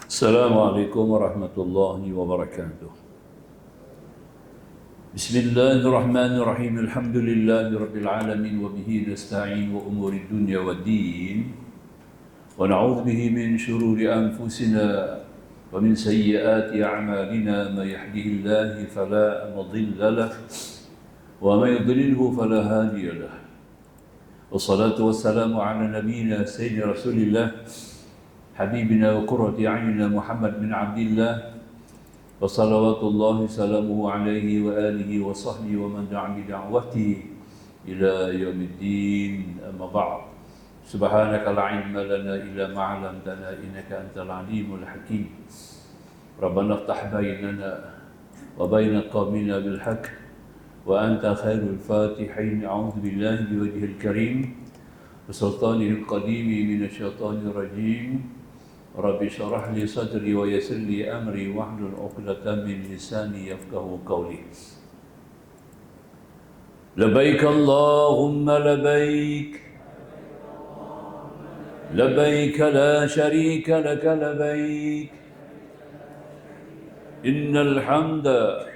Assalamualaikum warahmatullahi wabarakatuh. Bismillahirrahmanirrahim. Alhamdulillahi rabbil alamin wa bihi nasta'in wa umuri dunya waddin. Wa na'udzu bihi min shururi anfusina wa min sayyiati a'malina. May yahdihillahu fala mudilla lahu wa may yudlilhu fala hadiya lahu. Wassalatu wassalamu ala nabiyyina sayyidina Rasulillah حبيبنا وقرة أعيننا محمد بن عبد الله وصلوات الله سلامه عليه وآله وصحبه ومن دعا بدعوته إلى يوم الدين. أما بعد، سبحانك لا علم لنا إلا ما علمتنا إنك أنت العليم الحكيم. ربنا افتح بيننا وبين قومنا بالحق وأنت خير الفاتحين. أعوذ بالله بوجهه الكريم وسلطانه القديم من الشيطان الرجيم. Rabbi syarah li sadri wa yassir li amri wahlul 'uqdatam min lisani yafqahu qawli. Labbaik Allahumma labbaik, labbaik la syarika lak labbaik, innal hamda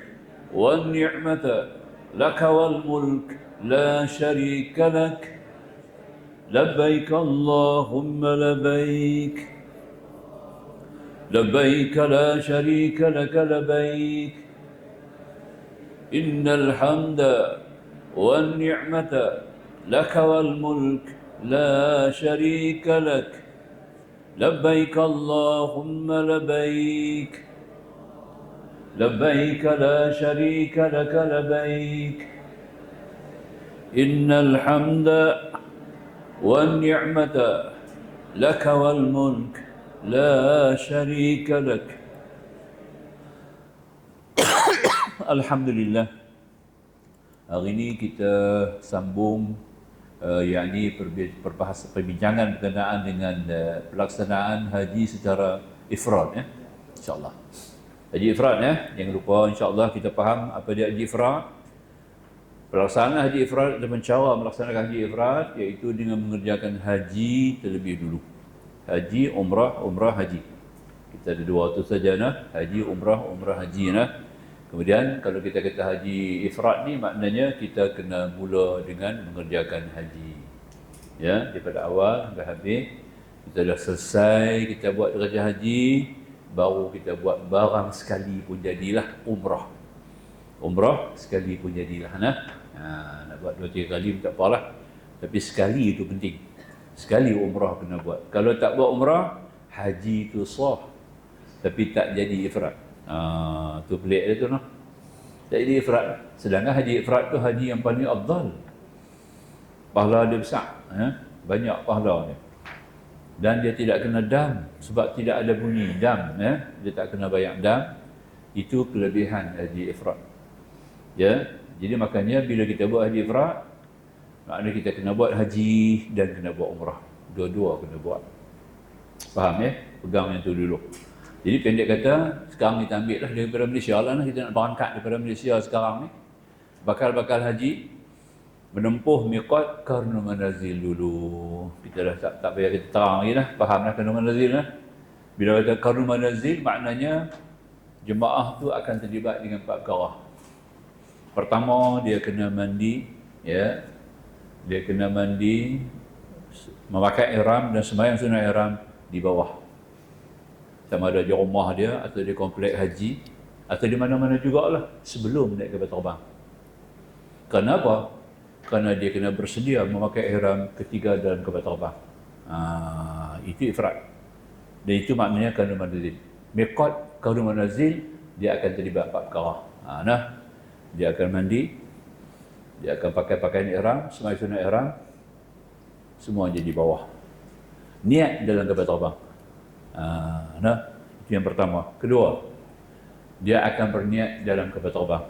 wan ni'mata lak wal mulk la syarika lak. Labbaik Allahumma labbaik, لبيك لا شريك لك لبيك إن الحمد والنعمة لك والملك لا شريك لك. لبيك اللهم لبيك، لبيك لا شريك لك لبيك إن الحمد والنعمة لك والملك لا شريك لك. Alhamdulillah, hari ini kita sambung yakni perbincangan berkenaan dengan pelaksanaan haji secara ifrad, ya. InsyaAllah haji ifrad, ya. Jangan lupa, insyaAllah kita faham apa dia haji ifrad. Pelaksanaan haji ifrad dan cara melaksanakan haji ifrad iaitu dengan mengerjakan haji terlebih dulu. Haji, umrah, umrah, haji. Kita ada dua tu saja, nah. Haji, umrah, umrah, haji, nah. Kemudian kalau kita kata haji ifrad ni, maknanya kita kena mula dengan mengerjakan haji, ya, daripada awal sampai habis. Kita dah selesai kita buat kerja haji, baru kita buat barang sekali pun jadilah umrah. Umrah sekali pun jadilah, nah. Nak buat 2-3 kali pun tak apalah, tapi sekali itu penting. Sekali umrah kena buat. Kalau tak buat umrah, haji itu sah, tapi tak jadi ifrad. Tu pelik dia tu, noh. Tak jadi ifrad. Sedangkan haji ifrad tu haji yang paling afdal. Pahala dia besar, ya? Banyak pahala dia. Dan dia tidak kena dam, sebab tidak ada bunyi dam, ya? Dia tak kena bayar dam. Itu kelebihan haji ifrad, ya. Jadi makanya bila kita buat haji ifrad, maknanya kita kena buat haji dan kena buat umrah. Dua-dua kena buat. Faham, ya? Pegang yang tu dulu. Jadi pendek kata, sekarang kita ambil lah daripada Malaysia lah. Kita nak berangkat daripada Malaysia sekarang ni. Bakal-bakal haji, menempuh miqat Qarnu Manazil dulu. Kita dah tak payah kita terang lagi lah. Faham lah Qarnu Manazil lah. Bila kata Qarnu Manazil, maknanya jemaah tu akan terlibat dengan 4 perkara. Pertama, dia kena mandi, ya. Dia kena mandi, memakai ihram dan sembahyang sunat ihram di bawah. Sama ada di rumah dia atau di komplek haji atau di mana-mana jugalah sebelum naik kapal terbang. Kenapa? Kerana dia kena bersedia memakai ihram ketika dalam kapal terbang. Itu ifrad. Dan itu maknanya Qarnu Manazil. Miqat Qarnu Manazil, dia akan terlibat 4 perkara. Dia akan mandi, dia akan pakai pakaian ihram, sembahyang sunat ihram, semua jadi bawah. Niat dalam kapal terbang. Itu yang pertama. Kedua, dia akan berniat dalam kapal terbang.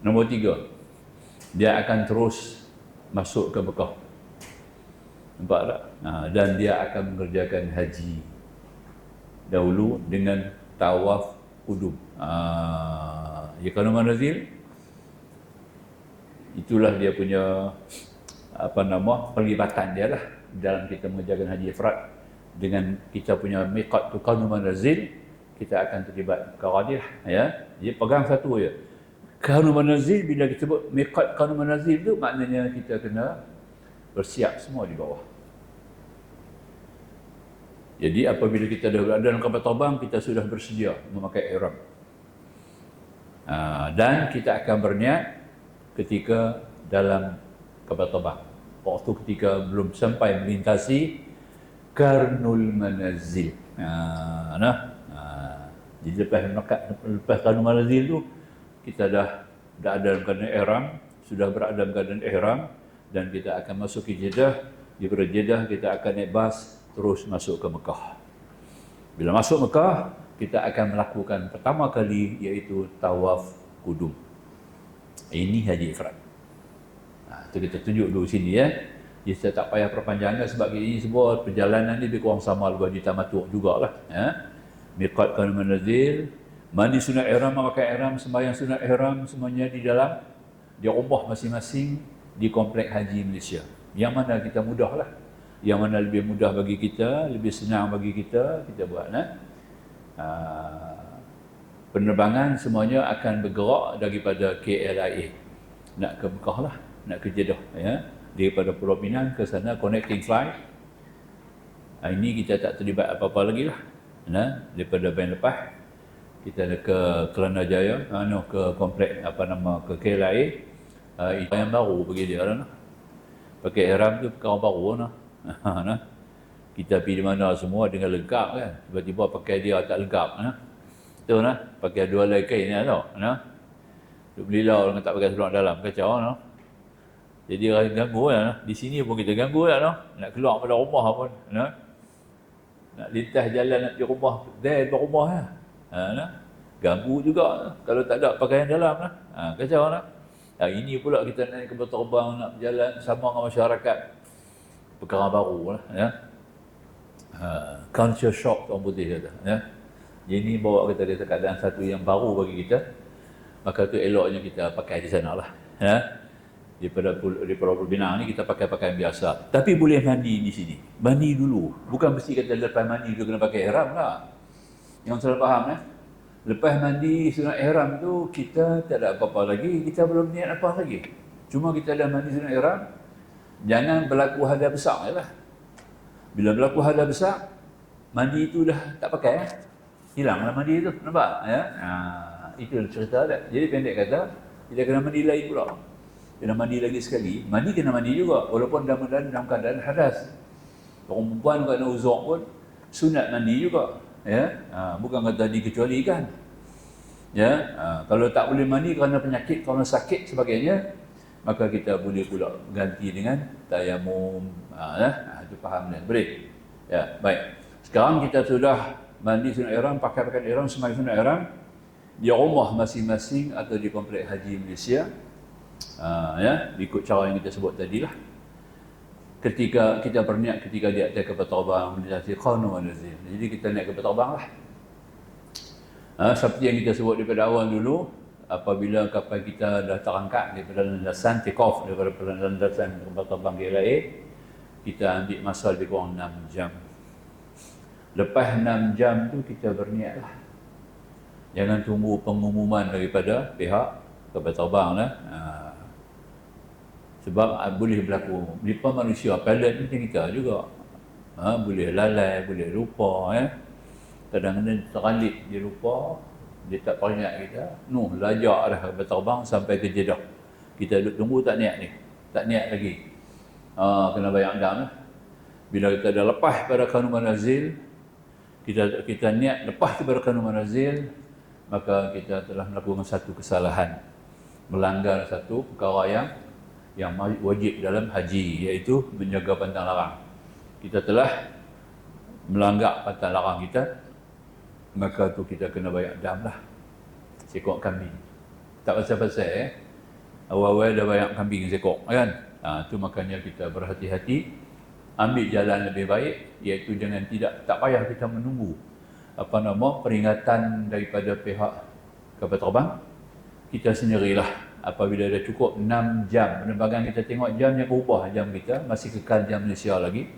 Nombor 3, dia akan terus masuk ke Mekah. Nampak tak? Dan dia akan mengerjakan haji dahulu dengan tawaf qudum. Ya, Qarnu Manazil, itulah dia punya pelibatan dia lah dalam kita mengerjakan haji ifrad. dengan kita punya miqat tu qanu manazil, kita akan terlibat perkara ni lah, ya. Jadi pegang satu je. Qanu manazil, bila kita sebut miqat qanu manazil tu, maknanya kita kena bersiap semua di bawah. Jadi apabila kita dah berada dalam kapal terbang, kita sudah bersedia memakai ihram. Dan kita akan berniat ketika dalam kapal terbang. Waktu ketika belum sampai melintasi Qarnul Manazil. Jadi lepas Qarnul Manazil tu, kita dah ada dalam keadaan ihram, sudah berada dalam keadaan ihram, dan kita akan masuk ke Jeddah. Daripada Jeddah kita akan naik bas terus masuk ke Mekah. Bila masuk Mekah, kita akan melakukan pertama kali iaitu tawaf kudum. Ini haji ifrad. Itu kita tunjuk dulu sini, ya. Jadi saya tak payah perpanjangan sebab ini semua perjalanan ni lebih kurang sama dengan haji tamattu' jugalah, ya. Miqat Qarnul Manazil, mandi sunat ihram, memakai ihram, sembahyang sunat ihram, semuanya di dalam di rumah masing-masing di komplek haji Malaysia. Yang mana kita mudahlah. Yang mana lebih mudah bagi kita, lebih senang bagi kita buat, penerbangan semuanya akan bergerak daripada KLIA nak ke Mekah lah, nak ke Jeddah, ya. Daripada Pulau Pinang ke sana connecting flight. Ini kita tak terlibat apa-apa lagi lah. Daripada Bain Lepas kita ke Kelana Jaya, ke komplek ke KLIA. Itu yang baru bagi dia lah. Pakai ihram tu perkara baru lah. Kita pergi di mana semua dengan lengkap kan. Tiba-tiba pakai dia tak lengkap. Betul lah. Pakai dua helai kain ni tau. Duk belilau dengan tak pakai seluar dalam. Kacau lah. Jadi orang ganggu lah. Di sini pun kita ganggu lah. Nak keluar pada rumah pun. Nak lintas jalan nak di rumah. Di rumah lah. Ganggu juga. Kalau tak ada pakaian dalam lah. Kacau lah. Ini pula kita naik kapal terbang nak berjalan sama dengan masyarakat. Perkara baru lah, ya. Culture shock orang putih kata, ya. Ini bawa kita dalam keadaan satu yang baru bagi kita. Maka tu eloknya kita pakai di sana lah, ya. Di Pulau Pinang ni kita pakai pakaian biasa. Tapi boleh mandi di sini. Mandi dulu. Bukan mesti kata lepas mandi tu kena pakai ihram lah. Yang salah faham, ya. Lepas mandi sunat ihram tu kita tak ada apa-apa lagi. Kita belum niat apa lagi. Cuma kita dah mandi sunat ihram. Jangan berlaku hadas besar je lah. Bila berlaku hadas besar, mandi itu dah tak pakai, hilanglah mandi itu, nampak? Ya? Itu cerita dia. Jadi pendek kata, kita kena mandi lagi pula. Kena mandi lagi sekali. Mandi kena mandi juga, walaupun dalam keadaan hadas. Perempuan kena uzur pun, sunat mandi juga. Ya? Bukan kata dikecualikan. Ya? Kalau tak boleh mandi kerana penyakit, kerana sakit sebagainya, maka kita boleh pula ganti dengan tayamum. Itu faham dan boleh. Ya, baik. Sekarang kita sudah mandi sunat ihram, pakai pakaian ihram, sembahyang sunat ihram di rumah masing-masing atau di komplek haji Malaysia. Ya, ikut cara yang kita sebut tadilah. Ketika kita berniat ketika di atas kapal terbang melintasi Qarnul Manazil. Jadi kita naik kapal terbang lah. Seperti yang kita sebut daripada awal dulu, apabila kapal kita dah terangkat daripada landasan, take off daripada landasan kapal terbang KLIA, kita ambil masa lebih kurang 6 jam. Lepas 6 jam tu kita berniat lah. Jangan tunggu pengumuman daripada pihak kapal terbang lah. Sebab boleh berlaku. Mereka manusia, pilot ni macam kita juga. Boleh lalai, boleh lupa. Kadang-kadang teralik dia lupa. Dia tak peringat kita. Lajak dah kapal terbang sampai ke Jeddah. Kita duduk tunggu tak niat ni. Tak niat lagi. Kena bayar dam lah. Bila kita dah lepas pada Qarnul Manazil, kita niat lepas daripada Qarnul Manazil, maka kita telah melakukan satu kesalahan. Melanggar satu perkara yang wajib dalam haji, iaitu menjaga pantang larang. Kita telah melanggar pantang larang kita, maka tu kita kena bayar dam lah. Sekok kambing. Tak pasal-pasal awal-awal dah bayar kambing sekok, kan? Tu makanya kita berhati-hati, ambil jalan lebih baik, iaitu tak payah kita menunggu peringatan daripada pihak kapal terbang. Kita sendirilah. Apabila dah cukup 6 jam penerbangan, kita tengok jamnya berubah, jam kita masih kekal jam Malaysia lagi.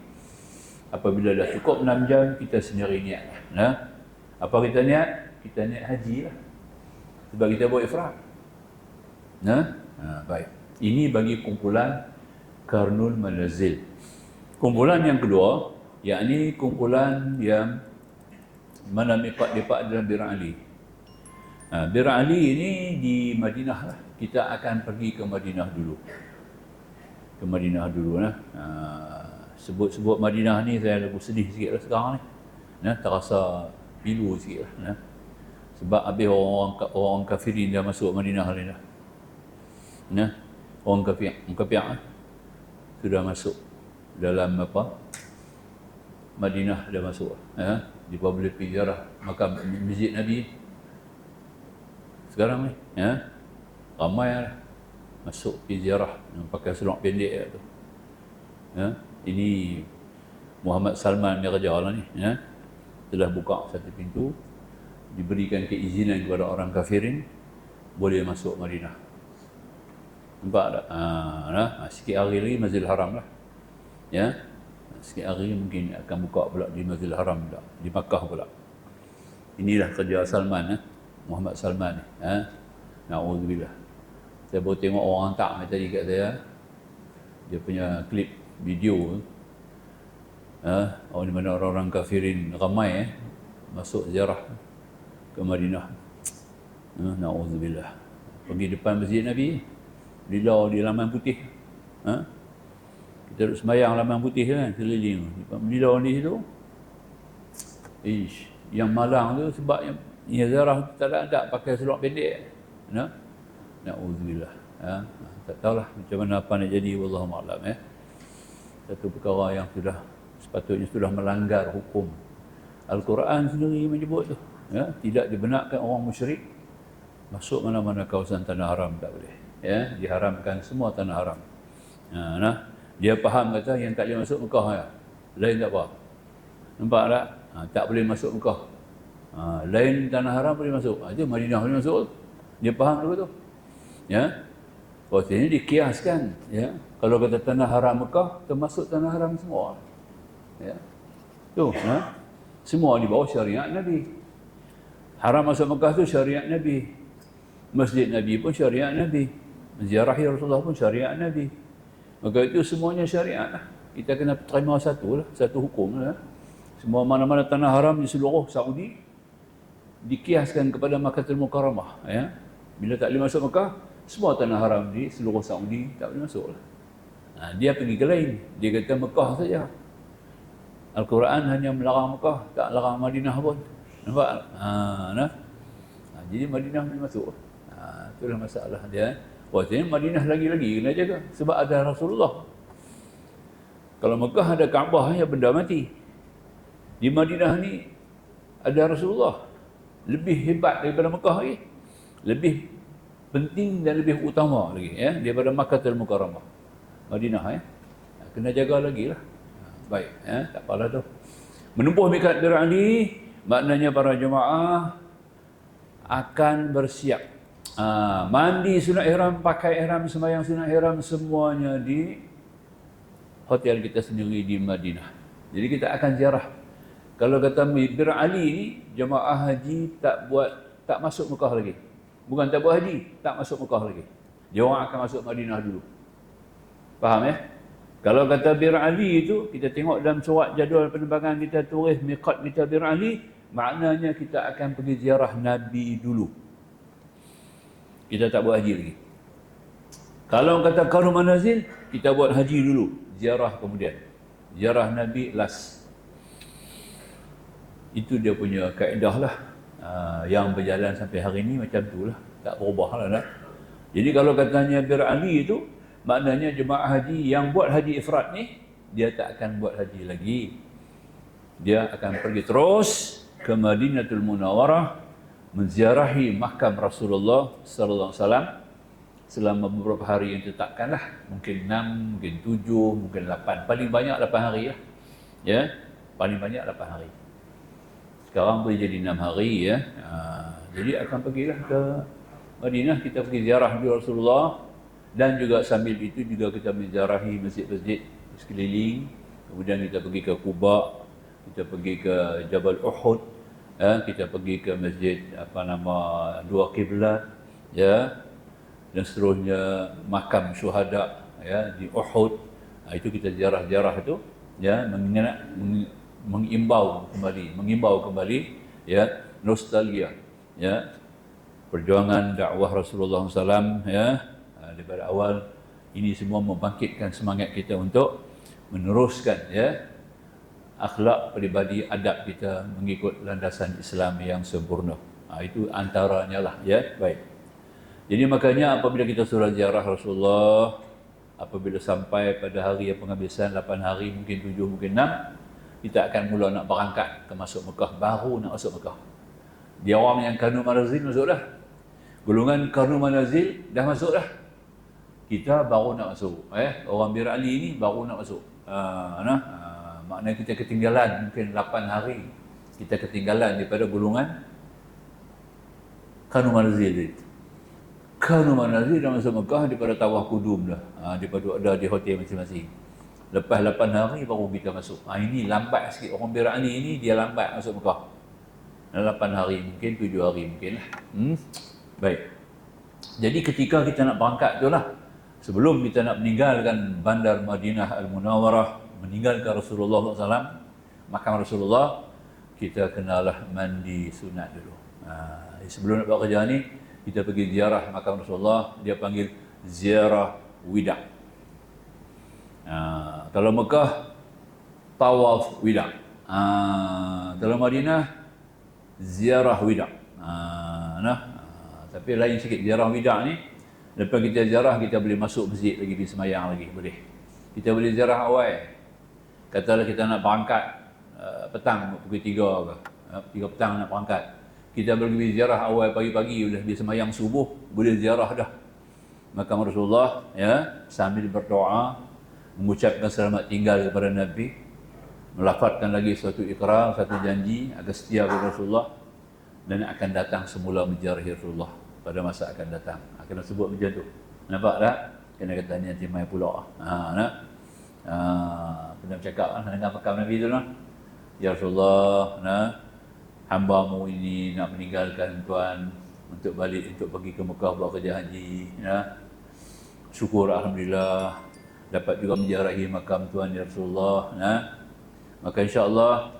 Apabila dah cukup 6 jam, kita sendiri niat. Nah, apa kita niat? Kita niat haji lah. Sebab kita buat ifrad. Nah, baik. Ini bagi kumpulan Qarnul Manazil. Kumpulan yang kedua, yakni kumpulan yang mana miqat-miqat adalah Bir Ali. Bir Ali ini di Madinah lah. Kita akan pergi ke Madinah dulu. Ke Madinah dulu lah. Sebut-sebut Madinah ni saya lagu sedih sikit lah sekarang ni. Nah, terasa pilu sikit lah. Nah. Sebab habis orang kafirin dah masuk Madinah ni dah. Nah, orang kafir sudah masuk dalam apa? Madinah dah masuk. Di boleh pergi ziarah makam Masjid Nabi. Sekarang ni, ramai lah masuk pergi ziarah pakai seluar pendek tu. Ini Muhammad Salman ni kerja lah ni. Telah buka satu pintu, diberikan keizinan kepada orang kafirin boleh masuk Madinah. Nampak tak? Sikit hari lagi Masjidil Haram lah. Sikit hari mungkin akan buka pula di Masjidil Haram pula, di Makkah pula. Inilah kerja Salman, Muhammad Salman ni. Na'udzubillah. Saya baru tengok orang hantar tadi kat saya. Dia punya klip video. Di mana orang-orang kafirin ramai masuk ziarah ke Madinah. Na'udzubillah. Pergi depan Masjid Nabi, lilau di laman putih. Kita duduk sembahyang laman putih kan, keliling. Lilau di situ. Yang malang tu sebab yang ziarah tak ada pakai seluar pendek. Na'udzubillah. Tak tahulah macam mana apa nak jadi, wallahu a'lam. Satu perkara yang sepatutnya sudah melanggar hukum. Al-Quran sendiri menyebut tu. Tidak dibenarkan orang musyrik masuk mana-mana kawasan tanah haram, tak boleh. Diharamkan semua tanah haram. Dia faham kata yang tak boleh masuk Mekah lain tak apa. Nampak tak? Tak boleh masuk Mekah. Lain tanah haram boleh masuk. Itu Madinah boleh masuk. Dia faham dulu tu. Ini dikiaskan. Kalau kata tanah haram Mekah, termasuk tanah haram semua. Semua di bawah syariat Nabi. Haram masuk Mekah tu syariat Nabi. Masjid Nabi pun syariat Nabi. Ziarahi Rasulullah pun syariat Nabi. Maka itu semuanya syariat lah. Kita kena terima satu hukum lah. Semua mana-mana tanah haram di seluruh Saudi dikiaskan kepada Makkahul Mukarramah. Bila tak boleh masuk Mekah, semua tanah haram di seluruh Saudi tak boleh masuk lah. Dia pergi ke lain. Dia kata Mekah saja. Al-Quran hanya melarang Mekah, tak larang Madinah pun. Nampak? Jadi Madinah boleh masuk. Itulah masalah dia. Ini Madinah lagi-lagi kena jaga. Sebab ada Rasulullah. Kalau Mekah ada Kaabah, benda mati. Di Madinah ni ada Rasulullah. Lebih hebat daripada Mekah lagi. Lebih penting dan lebih utama lagi daripada Makkahul Mukarramah. Madinah kena jaga lagi lah. Baik, tak apalah tu. Menempuh miqat Bir Ali, maknanya para jemaah akan bersiap. Mandi sunat ihram, pakai ihram, sembahyang sunat ihram, semuanya di hotel kita sendiri di Madinah. Jadi kita akan ziarah. Kalau kata Bir Ali ni, jemaah haji tak masuk Mekah lagi. Bukan tak buat haji, tak masuk Mekah lagi. Dia orang akan masuk Madinah dulu. Faham Kalau kata Bir Ali itu, kita tengok dalam surat jadual penerbangan kita tulis miqat kita Bir Ali, maknanya kita akan pergi ziarah Nabi dulu. Kita tak buat haji lagi. Kalau kata Qarnul Manazil, kita buat haji dulu, ziarah kemudian. Ziarah Nabi last. Itu dia punya kaedah lah. Yang berjalan sampai hari ini macam tu lah. Tak berubah lah. Jadi kalau katanya Bir Ali itu, maknanya jemaah haji yang buat haji ifrad ni, dia tak akan buat haji lagi. Dia akan pergi terus ke Madinatul Munawwarah, menziarahi makam Rasulullah sallallahu alaihi wasallam selama beberapa hari yang ditetapkanlah. Mungkin 6, mungkin 7, mungkin 8. Paling banyak 8 hari lah. Paling banyak 8 hari. Sekarang boleh jadi 6 hari Jadi akan pergilah ke Madinah, kita pergi ziarah di Rasulullah. Dan juga sambil itu juga kita menziarahi masjid-masjid sekeliling, kemudian kita pergi ke Quba, kita pergi ke Jabal Uhud, kita pergi ke masjid Dua Kiblat, ya, dan seterusnya makam syuhada, ya, di Uhud. Itu kita ziarah-ziarah itu, ya, mengimbau kembali, ya, nostalgia, ya, perjuangan dakwah Rasulullah SAW, ya, daripada awal. Ini semua membangkitkan semangat kita untuk meneruskan, ya, akhlak peribadi, adab kita mengikut landasan Islam yang sempurna. Itu antaranya lah, ya. Baik. Jadi makanya apabila kita sudah ziarah Rasulullah, apabila sampai pada hari yang penghabisan 8 hari, mungkin 7, mungkin 6, kita akan mula nak berangkat ke masuk Mekah, baru nak masuk Mekah. Dia orang yang Kanu Manazil masuk dah. Golongan Kanu Manazil dah masuk dah. Kita baru nak masuk. Orang Bir Ali ni baru nak masuk. Maknanya kita ketinggalan mungkin 8 hari. Kita ketinggalan daripada golongan Kanu Manazil. Kanu Manazil dah masuk Mekah daripada Tawaf Kudum dah. Daripada ada di hotel masing-masing. Lepas 8 hari baru kita masuk. Ini lambat sikit. Orang Bir Ali ni dia lambat masuk Mekah. 8 hari mungkin, 7 hari mungkin lah. Baik. Jadi ketika kita nak berangkat tu lah, sebelum kita nak meninggalkan bandar Madinah Al-Munawwarah, meninggalkan Rasulullah SAW, makam Rasulullah, kita kenalah mandi sunat dulu. Sebelum nak buat kerja ni, kita pergi ziarah makam Rasulullah, dia panggil ziarah wida'. Kalau Mekah, tawaf wida'. Kalau Madinah, ziarah wida'. Tapi lain sikit ziarah wida' ni, lepas kita ziarah, kita boleh masuk masjid lagi, pergi semayang lagi, boleh. Kita boleh ziarah awal. Katalah kita nak berangkat petang, pukul 3 ke, 3 petang nak berangkat. Kita boleh pergi ziarah awal pagi-pagi, boleh pergi semayang subuh, boleh ziarah dah makam Rasulullah, ya, sambil berdoa, mengucapkan selamat tinggal kepada Nabi, melafazkan lagi suatu ikrar, satu janji agar setia kepada Rasulullah, dan akan datang semula menziarahi Rasulullah pada masa akan datang. Kena sebut macam tu. Nampak tak? Kena kata ni nanti mai pula. Pernah bercakap dengan makam Nabi tu lah. Ya Rasulullah, hamba-Mu ini nak meninggalkan Tuan untuk balik, untuk pergi ke Mekah buat kerja haji. Syukur Alhamdulillah dapat juga menziarahi makam Tuan ya Rasulullah. Maka insya-Allah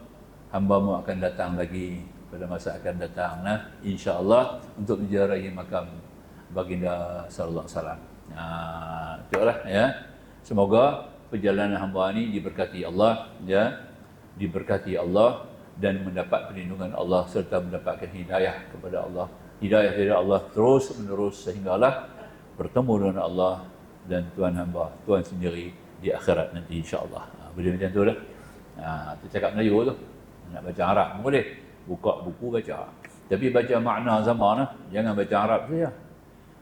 hamba-Mu akan datang lagi pada masa akan datang, insya-Allah, untuk menziarahi makam baginda sallallahu alaihi wasallam. Itulah, ya. Semoga perjalanan hamba ini diberkati Allah, ya, diberkati Allah dan mendapat perlindungan Allah serta mendapatkan hidayah kepada Allah. Hidayah dari Allah terus menerus sehinggalah bertemu dengan Allah dan Tuhan hamba, Tuhan sendiri di akhirat nanti insya-Allah. Boleh macam tu dah. Kita cakap Melayu tu. Nak baca Arab pun boleh. Buka buku baca. Tapi baca makna sama lah. Jangan baca Arab saja.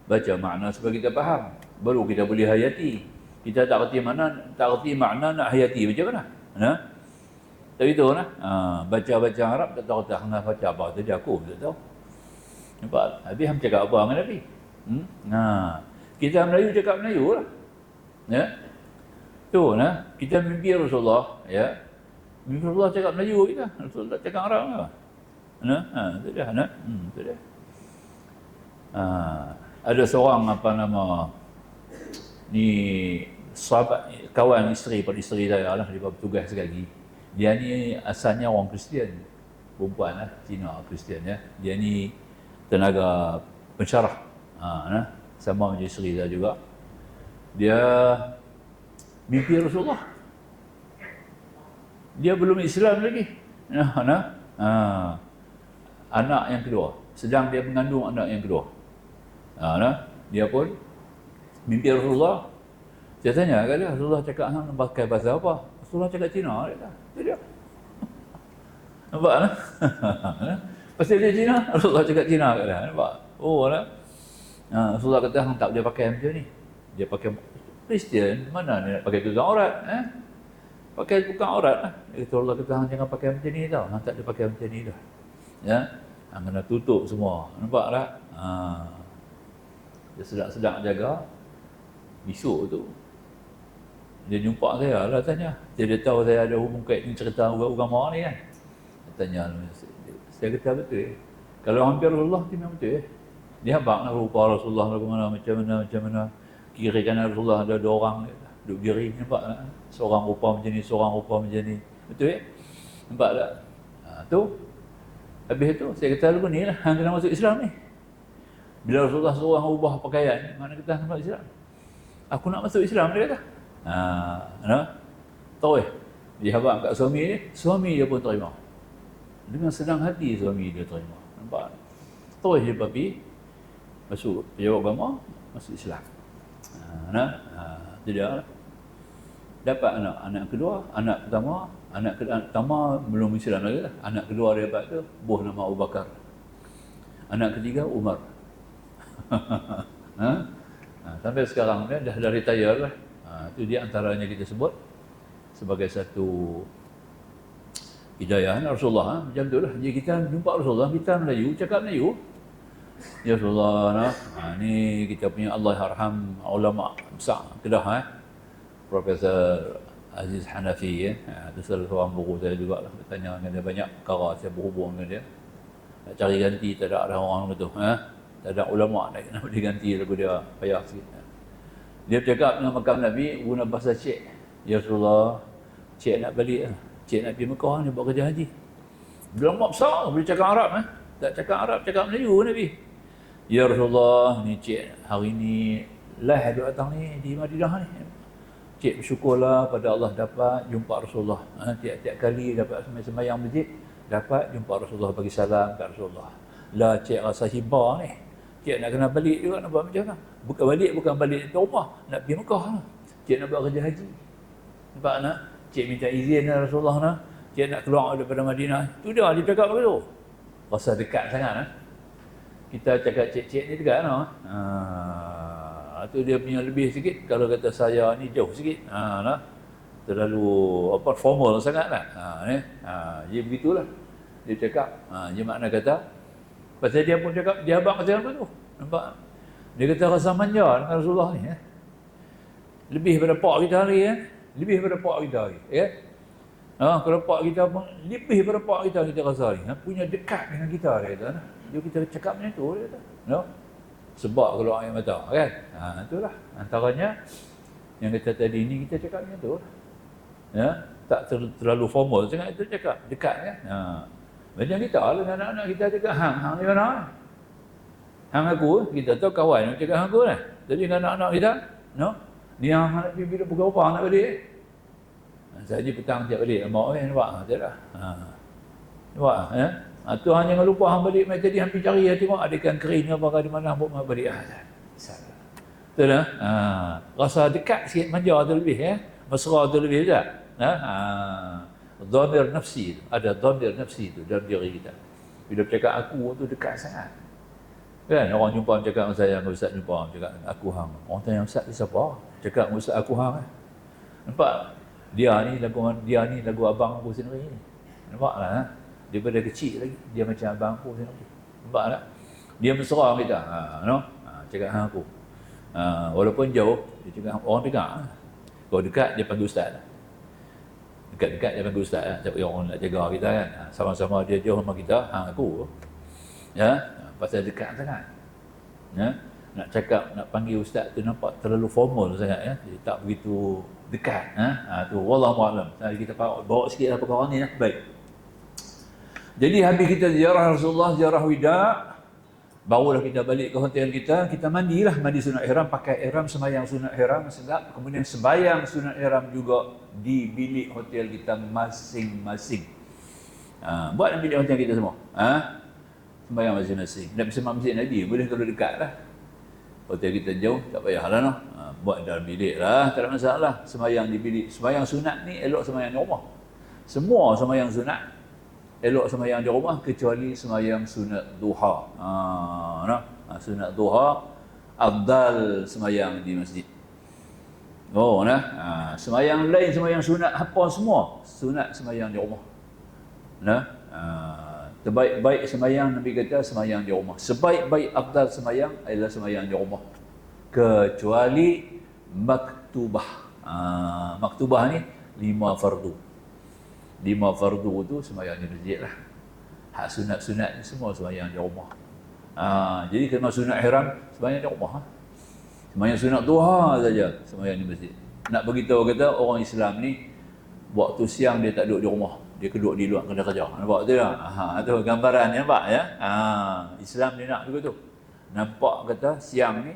Baca makna supaya kita faham. Baru kita boleh hayati. Kita tak reti makna nak hayati macam mana? Tapi tu lah. Baca-baca Arab tak tahu tak nak baca apa tadi aku tak tahu. Nampak? Habis hang cakap apa dengan Nabi? Kita Melayu cakap Melayu lah. Ya. Tu nah, kita mimpi Rasulullah, ya. Mimpi Rasulullah cakap Melayu kita. Rasulullah cakap Arab apa? Tu dia, tu dia. Ada seorang ni sahabat, kawan isteri saya lah, dia bertugas sekali. Dia ni asalnya orang Kristian, perempuan lah, Cina Kristian, ya. Dia ni tenaga pensyarah, sama macam isteri saya juga. Dia mimpi Rasulullah. Dia belum Islam lagi. Anak yang kedua, sedang dia mengandung anak yang kedua. Dia pun mimpi Rasulullah. Saya tanya, kali Rasulullah cakap pakai bahasa apa? Rasulullah cakap Cina. Dia nampak lah. Pasal dia Cina, Rasulullah cakap Cina kat dia. Nampak? Rasulullah kata tak boleh pakai macam ni. Dia pakai Kristian, mana dia nak pakai tukang aurat? Pakai tukang aurat lah. Rasulullah kata jangan pakai macam ni tau. Tak boleh pakai macam ni dah. Ya, kena tutup semua. Nampak tak? Dia sedang-sedang jaga. Besok tu Dia jumpa saya lah tanya. Dia tahu saya ada hubung kait ni cerita agama ni kan. Dia tanya, saya kata betul. Kalau hampir Rasulullah tu memang betul. Dia habaq nak rupa Rasulullah macam mana. Kiri kanan Rasulullah ada 2 orang duduk diri, nampak tak? Seorang rupa macam ni, seorang rupa macam ni. Betul nampak tak? Tu. Habis tu saya kata lagu ni lah hang kena masuk Islam ni. Bila Rasulullah suruh hang ubah pakaian, mana kita nak masuk Islam? Aku nak masuk Islam, dia kata. Tahu dia habaq kat suami dia pun terima. Dengan senang hati suami dia terima. Nampak? Tahu dia papi masuk jawab agama, masuk Islam. Itu dia. Dapat anak kedua, anak pertama belum Islam lagi lah. Anak kedua dia dapat tu buah nama Abu Bakar. Anak ketiga Umar. Sampai sekarang dia dah retire lah. Itu dia antaranya kita sebut sebagai satu hidayah Rasulullah. Macam tu lah. Jadi kita jumpa Rasulullah, kita Melayu, cakap Melayu. Ya Rasulullah, ni kita punya Allahyarham ulama besar Kedah, Profesor Aziz Hanafi, itu salah seorang buku saya juga lah. Bertanya dengan dia banyak perkara, saya berhubung dengan dia. Nak cari ganti, tak ada orang betul. Tak ada ulama nak diganti lagu dia, payah sikit. Dia bercakap dengan makam Nabi guna bahasa Cik. Ya Rasulullah, Cik nak balik lah. Cik nak pergi Mekah ni buat kerja haji. Ulama besar, boleh cakap Arab. Tak cakap Arab, cakap Melayu Nabi. Ya Rasulullah, ni Cik hari ni duk datang ni di Madinah ni. Cik bersyukurlah pada Allah dapat jumpa Rasulullah. Tiap-tiap kali dapat sembahyang masjid, dapat jumpa Rasulullah, bagi salam kat Rasulullah. Lah Cik rasa hibah ni. Cik nak kena balik juga, nak buat macam mana? Bukan balik ke rumah, nak pergi Mekah lah. Cik nak buat kerja haji. Nampak nak? Cik minta izin dari Rasulullah nak. Cik nak keluar daripada Madinah. Itu dia cakap begitu. Rasa dekat sangat. Kita cakap cik-cik ni dekat no. Itu dia punya lebih sikit. Kalau kata saya ni jauh sikit. Terlalu formal sangatlah. Jadi begitulah. Dia cakap, dia makna kata pasal dia pun cakap dia abang pasal apa tu. Nampak? Dia kata rasa manja dengan Rasulullah ni. Lebih pada pak kita hari Lebih pada pak kita hari. Kalau pak kita pun lebih pada pak kita rasa hari. Punya dekat dengan kita dia kata. Dia kita cakap macam tu dia kata. No? Sebab kalau air mata kan. Itulah antaranya yang kata tadi ni kita cakap macam tu. Tak terlalu formal sangat itu cakap dekat kan. Macam kita lah dengan anak-anak kita cakap hang ni mana? Hang aku, kita tahu kawan cakap hang aku lah. Jadi dengan anak-anak kita, no? Ni hang nak pergi bila pukul berapa nak balik? Saja petang tiap balik, mak nampak tak dah. Nampak tu hang jangan lupa hang balik mai tadi hang pergi cari tengok ada ikan kering apa di mana hang bawa balik. Betul dah. Rasa dekat sikit manja tu lebih mesra tu lebih tak? Dhamir nafsi tu. Ada dhamir nafsi tu dalam diri kita. Bila bercakap aku tu dekat sangat. Kan orang jumpa cakap dengan saya, Ustaz jumpa cakap aku hang. Orang tanya Ustaz ni siapa? Cakap Ustaz aku hang. Nampak? Dia ni lagu abang aku sendiri ni. Nampaklah daripada kecil lagi dia macam abang aku sendiri. Nampak tak? Dia mesra kita. Cakap hang aku. Walaupun jauh, dia cakap orang dekat. Kalau dekat dia panggil Ustaz. Dekat-dekat dia panggil Ustaz. Tapi orang nak jaga kita kan. Sama-sama dia jauh sama kita, hang aku. Pasal dekat sangat. Nak cakap, nak panggil Ustaz tu nampak terlalu formal sangat Dia tak begitu dekat. Tu wallahu a'lam. Kita bawa sikitlah perkara ni baik. Jadi habis kita ziarah Rasulullah, ziarah wida, barulah kita balik ke hotel kita mandilah, mandi sunat ihram, pakai ihram, sembahyang sunat ihram sedap, kemudian sembahyang sunat ihram juga di bilik hotel kita masing-masing. Buat dalam bilik hotel kita semua. Sembahyang masing-masing. Nak bersama masjid Nabi, boleh kalau dekat lah. Hotel kita jauh, tak payahlah no. Buat dalam bilik lah, tak ada masalah. Sembahyang di bilik. Sembahyang sunat ni elok sembahyang di rumah. Semua sembahyang sunat elok sembahyang di rumah kecuali sembahyang sunat duha. Sunat duha afdal sembahyang di masjid. Sembahyang lain, sembahyang sunat apa semua sunat sembahyang di rumah. Terbaik-baik sembahyang Nabi kata sembahyang di rumah. Sebaik-baik afdal sembahyang adalah sembahyang di rumah. Kecuali maktubah. Maktubah ni 5 fardu. 5 fardu tu sembahyang di masjid lah. Hak sunat-sunat ni semua sembahyang di rumah. Jadi kena sunat ihram sembahyang di rumah. Sembahyang sunat duha saja sembahyang di masjid. Nak beritahu kata orang Islam ni waktu siang dia tak duduk di rumah, dia duduk di luar kena kerja. Nampak tu tak? Tu gambaran ni nampak ya. Islam dia nak juga tu. Nampak kata siang ni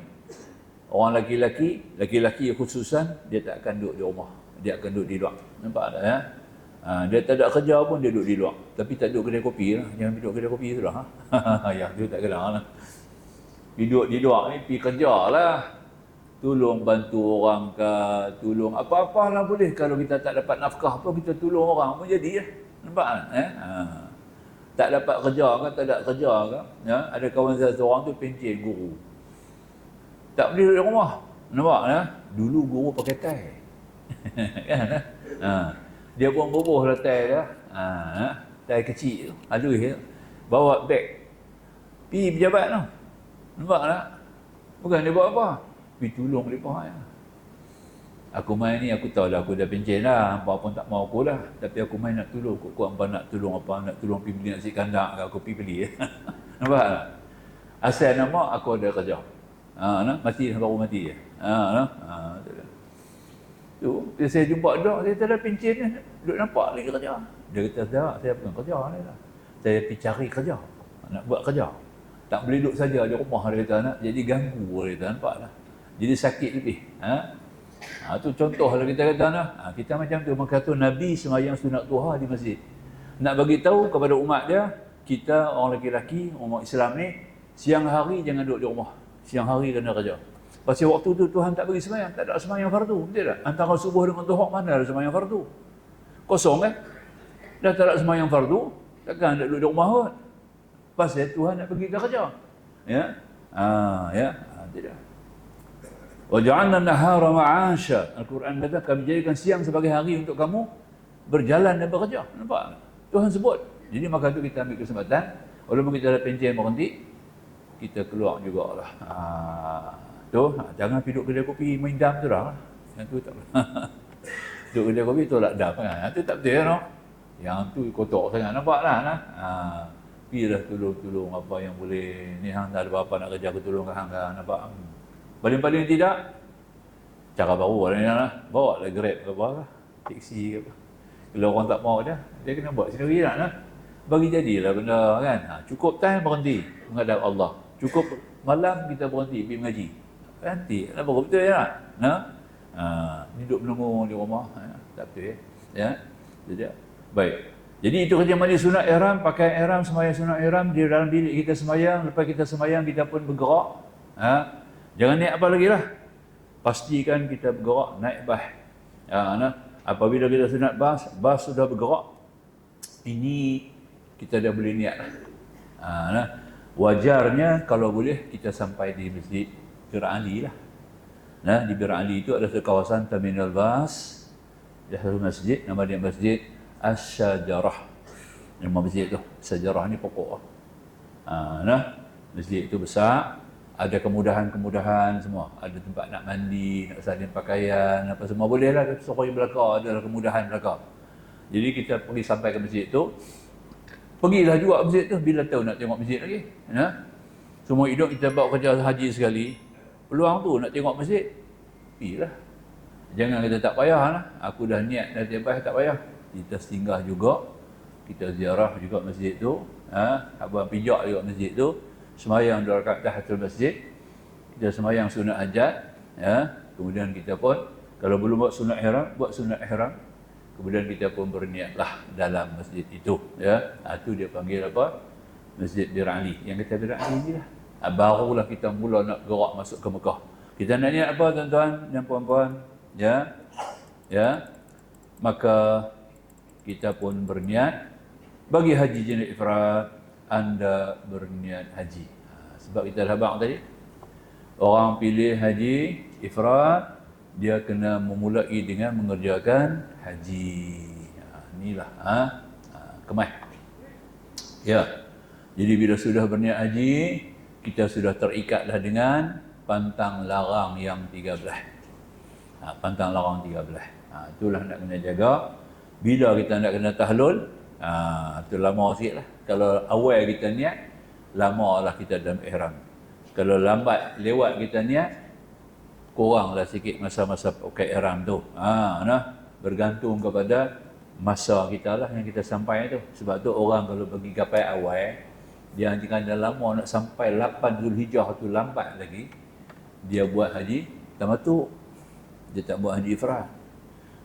orang laki-laki khususan dia tak akan duduk di rumah, dia akan duduk di luar. Nampak tak ya? Dia tak ada kerja pun dia duduk di luar. Tapi tak duduk kedai kopi lah. Jangan duduk kedai kopi tu lah. Yang tu tak kena lah. Duduk di luar ni pergi kerja lah. Tolong bantu orang ke, tolong apa-apa lah boleh. Kalau kita tak dapat nafkah pun kita tolong orang pun jadi lah. Nampak tak? Tak dapat kerja ke, tak ada kerja ke. Ya? Ada kawan saya seorang tu pencen guru. Tak boleh duduk di rumah. Nampak tak? Dulu guru pakai tai. Kan? Dia pun bubuh lah tai dia. Tai kecil tu. Aduh, bawa beg. Pergi pejabat tu. Nampak tak? Bukan dia buat apa. Pergi tolong mereka. Aku main ni, aku tahu lah aku dah pencen lah. Hampa pun tak mau aku lah. Tapi aku main nak tolong. Kok hampa nak tolong apa? Nak tolong pergi beli nasi kandang ke, aku pergi beli. Nampak tak? Asal nama aku ada kerja. Mati baru mati je. Tu, saya jumpa dok, saya tak ada pencen ni. Duk nampak lagi kerja. Dia kata, tak, saya bukan kerja ni lah. Saya pergi cari kerja. Nak buat kerja. Tak boleh duduk saja di rumah, dia kata nak. Jadi ganggu, dia kata, nampak lah. Jadi sakit lebih. Tu contoh lah kita kata nak. Kita macam tu, maka tu Nabi sembahyang sunat duha di masjid. Nak bagi tahu kepada umat dia, kita orang lelaki, umat Islam ni, siang hari jangan duduk di rumah. Siang hari kena kerja. Pasal waktu tu Tuhan tak bagi sembahyang, tak ada sembahyang fardu, betul tak? Antara subuh dengan duha mana ada sembahyang fardu? Kosong kan? Dah tak ada sembahyang fardu, takkan nak duduk di rumah pun. Pasal Tuhan nak pergi kita kerja. Ya? Tidak. Wa ja'alna an-nahara ma'asha. Al-Quran kata kami jadikan siang sebagai hari untuk kamu berjalan dan bekerja. Nampak? Tuhan sebut. Jadi maka tu kita ambil kesempatan, walaupun kita ada pencen berhenti, kita keluar jugalah. Jangan pergi duduk kedai kopi main dam tu dah. Yang tu tak. Duduk kedai kopi tolak dam kan. Itu tak betul no. Yang tu kotor sangat, nampaklah nah. Pergilah tolong apa yang boleh. Ni hang tak ada apa-apa nak kerja, aku tolong hang kan, nampak. Paling-paling tidak cara baru lah. Bawa lah Grab ke apa lah, taksi ke apa. Kalau orang tak mau dia kena buat sendiri lah nah. Bagi jadilah benda kan. Cukup time berhenti menghadap Allah. Cukup malam kita berhenti pergi mengaji. Nanti lah baru betul ya. Duduk menunggu di rumah. Tak betul ya. Tidak. Baik. Jadi itu kerja majlis sunat ihram, pakai ihram, sembahyang sunat ihram di dalam bilik kita sembahyang, lepas kita sembahyang kita pun bergerak. Jangan naik apa lagi lah. Pastikan kita bergerak naik bas. Apabila kita sunat bas sudah bergerak, ini kita dah boleh niat lah. Wajarnya kalau boleh kita sampai di masjid Bir Ali lah. Di Bir Ali itu ada satu kawasan terminal bas. Ada satu masjid, nama dia Masjid Asy-Syajarah. Nama masjid tu, Syajarah ni pokok. Masjid itu besar, ada kemudahan-kemudahan semua. Ada tempat nak mandi, nak salin pakaian, apa semua boleh lah. Soroi belakang, ada kemudahan belakang. Jadi kita pergi sampai ke masjid tu, pergilah juga masjid tu bila tahu nak tengok masjid lagi. Semua hidup kita bawa kerja haji sekali, peluang tu nak tengok masjid, pergilah. Jangan kata tak payah lah, aku dah niat dah tiap tak payah. Kita singgah juga, kita ziarah juga masjid tu, abang pijak juga masjid tu, sembahyang 2 rakaat tahiyatul masjid, kita sembahyang sunat hajat, kemudian kita pun kalau belum buat sunat ihram, kemudian kita pun berniatlah dalam masjid itu, itu dia panggil apa? Masjid Bir Ali. Yang kata Bir Ali ni lah. Barulah kita mula nak gerak masuk ke Mekah. Kita nak niat apa tuan-tuan dan puan-puan? Maka kita pun berniat bagi haji jenis ifrad, anda berniat haji. Sebab kita dah bang tadi, orang pilih haji ifrad, dia kena memulai dengan mengerjakan haji. Inilah kemah. Jadi bila sudah berniat haji, kita sudah terikatlah dengan pantang larang yang 13. pantang larang 13. Itulah nak kena jaga. Bila kita nak kena tahlul, tu lama sikit lah. Kalau awal kita niat, lama lah kita dalam ihram. Kalau lambat lewat kita niat, kuranglah sikit masa-masa pakai ihram tu. Bergantung kepada masa kita lah yang kita sampai tu. Sebab tu orang kalau pergi gapai awal, dia nanti kan dah lama nak sampai 8 Zulhijjah tu lambat lagi, dia buat haji tamattu. Dia tak buat haji ifrad.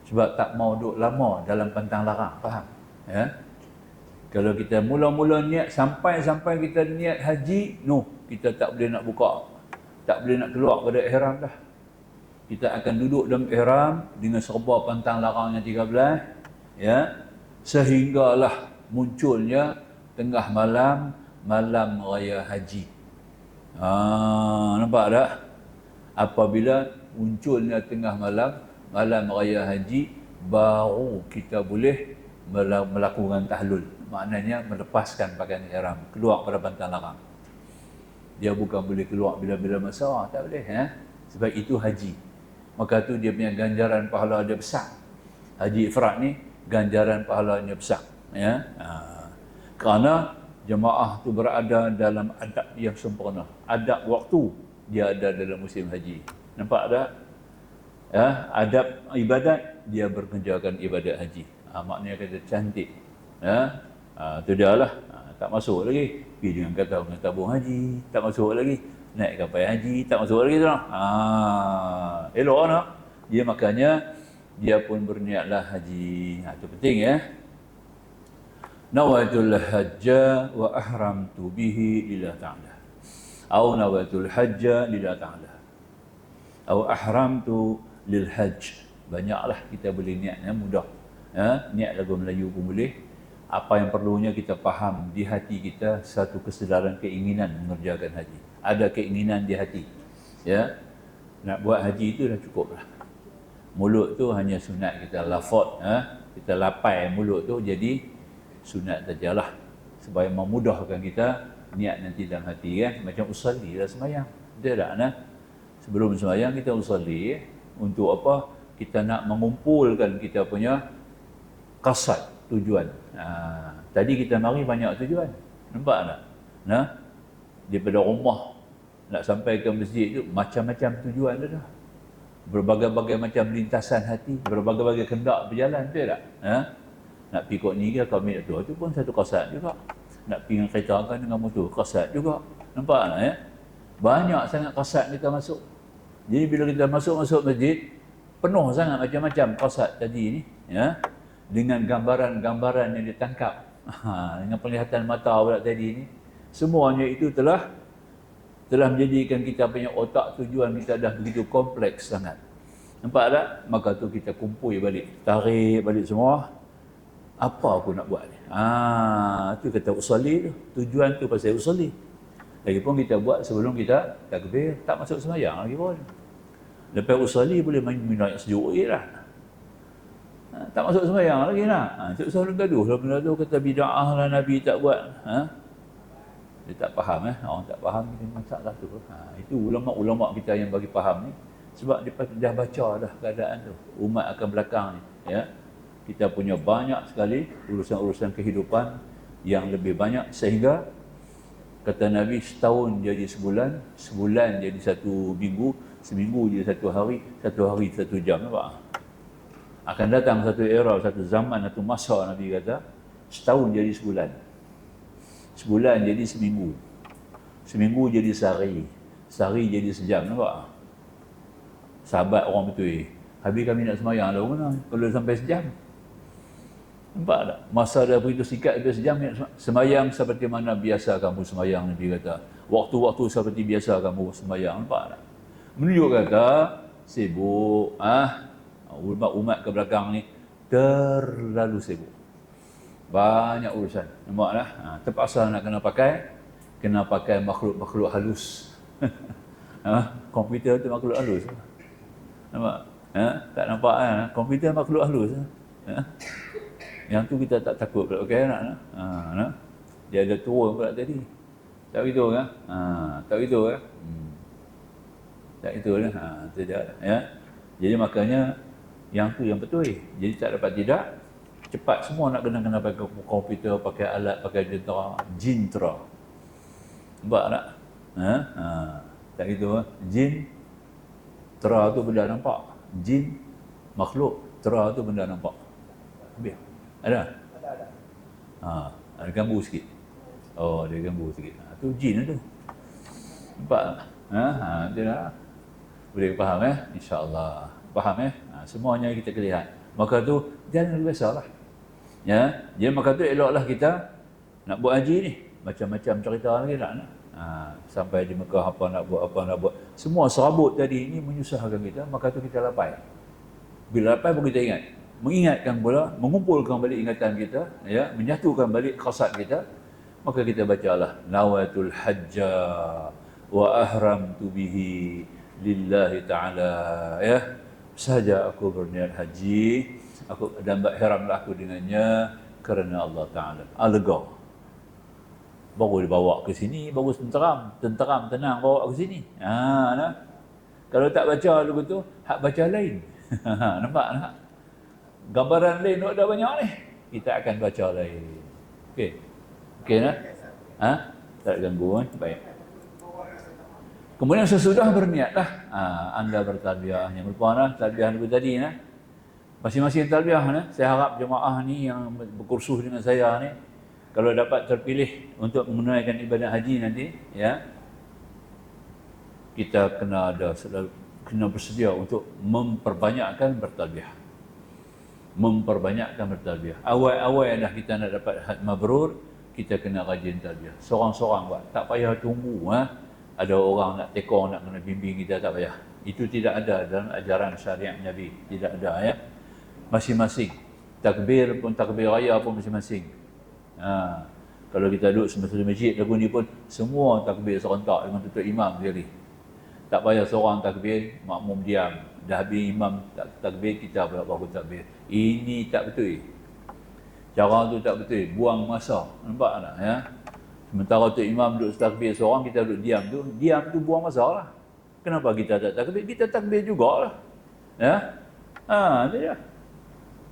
Sebab tak mau duduk lama dalam pantang larang. Faham? Ya? Kalau kita mula-mula niat sampai kita niat haji, kita tak boleh nak buka. Tak boleh nak keluar pada ihram dah. Kita akan duduk dalam ihram dengan serba pantang larang yang 13, ya. Sehinggalah munculnya tengah malam raya haji. Nampak tak? Apabila munculnya tengah malam raya haji, baru kita boleh melakukan tahlul. Maknanya melepaskan pakaian ihram, keluar pada pantang larang. Dia bukan boleh keluar bila-bila masa, tak boleh, ya. Sebab itu haji. Maka tu dia punya ganjaran pahala dia besar. Haji ifrad ni ganjaran pahalanya besar, ya. Kerana jemaah tu berada dalam adab yang sempurna. Adab waktu dia ada dalam musim haji. Nampak tak? Ya, adab ibadat dia berkerjakan ibadat haji. Maknanya kata cantik. Ya. Tu dia lah. Tak masuk lagi. Pergi dengan kata dengan tabung haji, tak masuk lagi. Naik kapal haji, tak masuk lagi tu. Elok nak. Dia makanya dia pun berniatlah haji. Itu penting, ya. Nawaitul hajja wa ahramtu bihi lillah ta'ala. Atau nawaitul hajja lillah ta'ala. Atau ahramtu lil hajj. Banyaklah kita boleh niat, ya, mudah. Ya, niat lagu Melayu pun boleh. Apa yang perlunya kita faham di hati kita satu kesedaran keinginan mengerjakan haji. Ada keinginan di hati. Ya. Nak buat haji itu dah cukup lah. Mulut tu hanya sunat kita lafaz, kita lapai mulut tu jadi sunat sajalah supaya memudahkan kita niat nanti dalam hati, kan. Macam usalli lah sembahyang. Betul tak, nah? Sebelum sembahyang kita usalli, untuk apa? Kita nak mengumpulkan kita punya qasad, tujuan. Tadi kita mari banyak tujuan. Nampak tak? Nah, daripada rumah nak sampai ke masjid tu macam-macam tujuan dah. Berbagai-bagai macam lintasan hati, berbagai-bagai kendak berjalan, betul tak? Nak pergi kot ni ke kami tu pun satu qasad juga. Nak pergi dengan kereta kan dengan motor, qasad juga. Nampak tak, ya? Banyak sangat qasad kita masuk. Jadi bila kita masuk masjid, penuh sangat macam-macam qasad tadi ni, ya. Dengan gambaran-gambaran yang ditangkap, dengan penglihatan mata pula tadi ni, semuanya itu telah menjadikan kita punya otak tujuan kita dah begitu kompleks sangat. Nampak tak? Maka tu kita kumpul balik, tarik balik semua. Apa aku nak buat ni? Tu kata usalli tu. Tujuan tu pasal usalli. Lagipun kita buat sebelum kita takbir, tak masuk sembahyang lagi pun. Lepas usalli boleh minum air sejuk je lah. Tak masuk sembahyang lagi nak. Cik Ustaz gaduh. Benda tu kata bid'ah lah, Nabi tak buat. Dia tak faham, orang tak faham masalah tu. Itu ulama-ulama kita yang bagi faham ni. Sebab dia dah baca dah keadaan tu. Umat akan belakang ni, ya. Kita punya banyak sekali urusan-urusan kehidupan yang lebih banyak, sehingga kata Nabi, setahun jadi sebulan, sebulan jadi satu minggu, seminggu jadi satu hari satu jam. Nampak? Akan datang satu era, satu zaman, satu masa, Nabi kata, setahun jadi sebulan. Sebulan jadi seminggu. Seminggu jadi sehari. Sehari jadi sejam. Nampak? Sahabat orang betul. Habis kami nak semayang lah mana? Kalau sampai sejam. Nampak tak? Masa dah begitu sikat itu sejam, semayang seperti mana biasa kamu semayang, Nabi kata. Waktu-waktu seperti biasa kamu semayang. Nampak tak? Menunjuk kata, sibuk. Umat ke belakang ni terlalu sibuk. Banyak urusan. Nampak tak? Terpaksa nak kena pakai makhluk-makhluk halus. Komputer tu makhluk halus. Nampak? Tak nampak kan? Komputer makhluk halus. Yang tu kita tak takut pula pakai nak. Dia ada turun pula tadi. Tak begitu kan? Tak begitu kan? Tak begitu kan? Tidak, ya. Jadi makanya yang tu yang betul. Jadi tak dapat tidak, cepat semua nak kena pakai komputer, pakai alat, pakai jintera. Nampak tak? Tak gitu. Jin, tera tu benda nampak. Jin, makhluk, tera tu benda nampak. Habis. Ada? Ada gambar sikit. Oh, ada gambar sikit. Tu jin tu. Nampak tak? Dia boleh faham InsyaAllah. Faham semuanya kita lihat. Maka tu jangan biasalah. Ya, jadi maka tu eloklah kita nak buat haji ni. Macam-macam cerita lagi tak nak. Sampai di Mekah apa nak buat. Semua serabut tadi ini menyusahkan kita, maka tu kita lapai. Bila lapai pun kita ingat. Mengingatkan pula, mengumpulkan balik ingatan kita, ya, menyatukan balik khasat kita, maka kita bacalah nawatul hajja wa ahramtu bihi lillahi ta'ala, ya. Saja aku berniat haji, dan ihramlah aku dengannya kerana Allah Ta'ala. Lega. Baru dibawa ke sini, baru tenteram, tenang bawa ke sini. Nah. Kalau tak baca lagu tu, hak baca lain. Nampak tak? Gambaran lain ada banyak ni. Kita akan baca lain. Okey. Okey nak? Tak ganggu baik. Kemudian sesudah berniatlah, anda bertalbiyah. Yang lupa talbiyah dulu tadi masing-masing talbiyah saya harap jemaah ni yang berkursus dengan saya ni, kalau dapat terpilih untuk menunaikan ibadah haji nanti, ya, kita kena bersedia untuk memperbanyakkan bertalbiyah. Awal-awal dah kita nak dapat haj mabrur, kita kena rajin talbiyah. Seorang-seorang buat. Tak payah tunggu ada orang nak tekong, nak kena bimbing kita, tak payah. Itu tidak ada dalam ajaran syariat Nabi. Tidak ada, ya. Masing-masing. Takbir pun, takbir raya pun masing-masing. Kalau kita duduk semasa masjid lagu ni pun, semua takbir serentak dengan tutup imam sekali. Tak payah seorang takbir, makmum diam. Dah habis imam takbir, kita pula baru takbir. Ini tak betul. Cara tu tak betul. Buang masa. Nampak tak? Ya? Sementara tu imam duduk takbir seorang, kita duduk diam tu buang masa lah. Kenapa kita tak takbir? Kita takbir jugalah. Ya? Itu dia.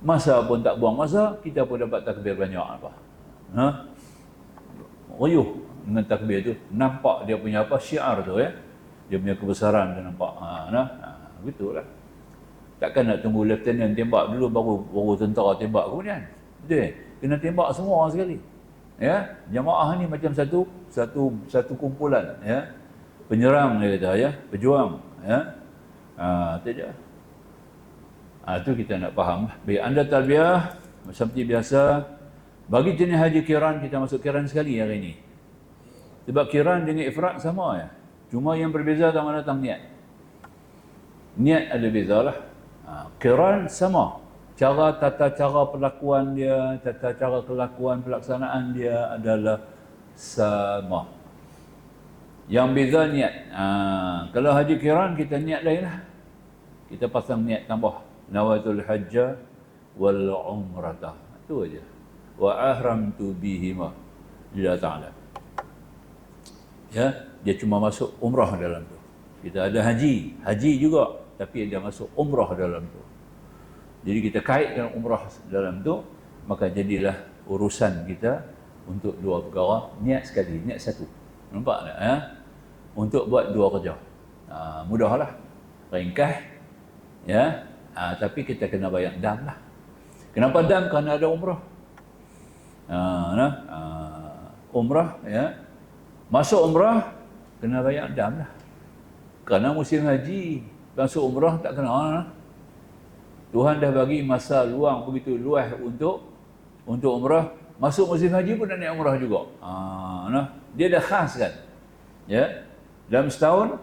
Masa pun tak buang masa, kita pun dapat takbir banyak apa. Riuh dengan takbir tu. Nampak dia punya syiar tu, ya. Dia punya kebesaran dia nampak. Begitulah. Takkan nak tunggu lieutenant tembak dulu baru tentera tembak kemudian. Betul. Kena tembak semua sekali. Ya, jamaah ni macam satu kumpulan, ya. Penyerang dia kata, ya, pejuang, ya. Itu dia. Itu kita nak faham. Baik, anda talbiyah seperti biasa. Bagi jenis haji kiran, kita masuk kiran sekali hari ini. Sebab kiran dengan ifrad sama, ya. Cuma yang berbeza sama datang niat. Niat ada bezalah. Kiran sama. Tata cara perlakuan dia, tata cara kelakuan pelaksanaan dia adalah sama. Yang beza niat. Kalau haji kiran kita niat lain lah. Kita pasang niat tambah. Nawatul hajja wal umrata. Itu aja. Wa ahramtu bihima lillahi ta'ala. Ya, dia cuma masuk umrah dalam tu. Kita ada haji juga, tapi dia masuk umrah dalam tu. Jadi kita kaitkan umrah dalam tu, maka jadilah urusan kita untuk dua perkara, niat sekali, niat satu. Nampak tak? Untuk buat dua kerja. Mudahlah. Ringkas. Ya. Tapi kita kena bayar dam lah. Kenapa dam? Kerana ada umrah. Umrah, ya. Masuk umrah, kena bayar dam lah. Kerana musim haji, masuk umrah tak kena. Tuhan dah bagi masa luang begitu luas untuk umrah. Masuk musim haji pun nak naik umrah juga. Dia dah khas kan. Ya. Dalam setahun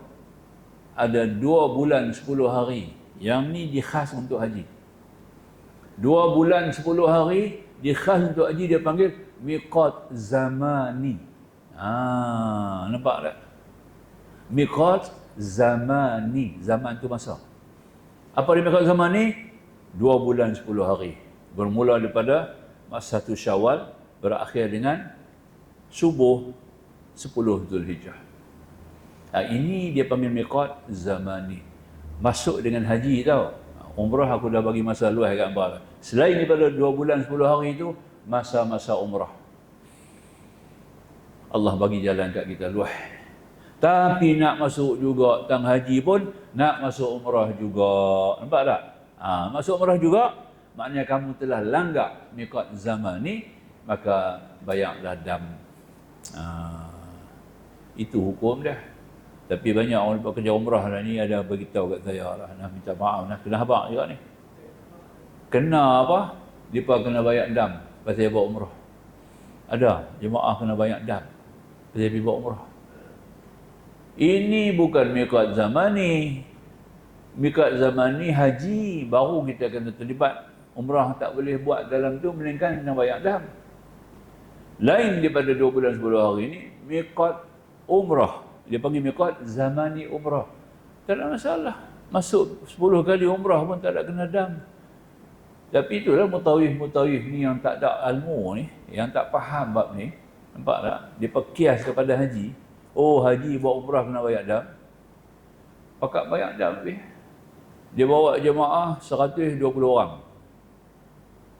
ada 2 bulan 10 hari. Yang ni dikhas untuk haji. 2 bulan 10 hari dikhas untuk haji, dia panggil miqat zamani. Nampak tak? Miqat zamani. Zaman tu masa. Apa dia miqat zamani? 2 bulan 10 hari. Bermula daripada masa 1 Syawal, berakhir dengan subuh 10 Zulhijjah. Ini dia panggil miqat zamani. masuk dengan haji tau. Umrah aku dah bagi masa luas kat hangpa. Selain daripada 2 bulan 10 hari itu, masa-masa umrah. Allah bagi jalan kat kita luas. Tapi nak masuk juga tang haji pun, nak masuk umrah juga. Nampak tak? Masuk umrah juga, maknanya kamu telah langgar miqat zaman ni, maka bayarlah dam. Itu hukum dah. Tapi banyak orang buat kerja umrah lah ni ada beritahu kat saya lah, nak minta maaf nak kena habaq juga ni. Kena apa? Depa kena bayar dam pasal buat umrah. Ada jemaah kena bayar dam pasal pergi buat umrah. Ini bukan miqat zaman ni. Miqat zaman ni haji, baru kita kena terlibat. Umrah tak boleh buat dalam tu melainkan kena bayar dam. Lain daripada 2 bulan 10 hari ni, miqat umrah. Dia panggil miqat zamani umrah. Tak ada masalah. Masuk 10 kali umrah pun tak ada kena dam. Tapi itulah mutawif-mutawif ni yang tak ada ilmu ni, yang tak faham bab ni. Nampak tak? Dia kias kepada haji. Oh, haji buat umrah kena bayar dam. Pakat bayar dam lebih. Dia bawa jemaah 120 orang.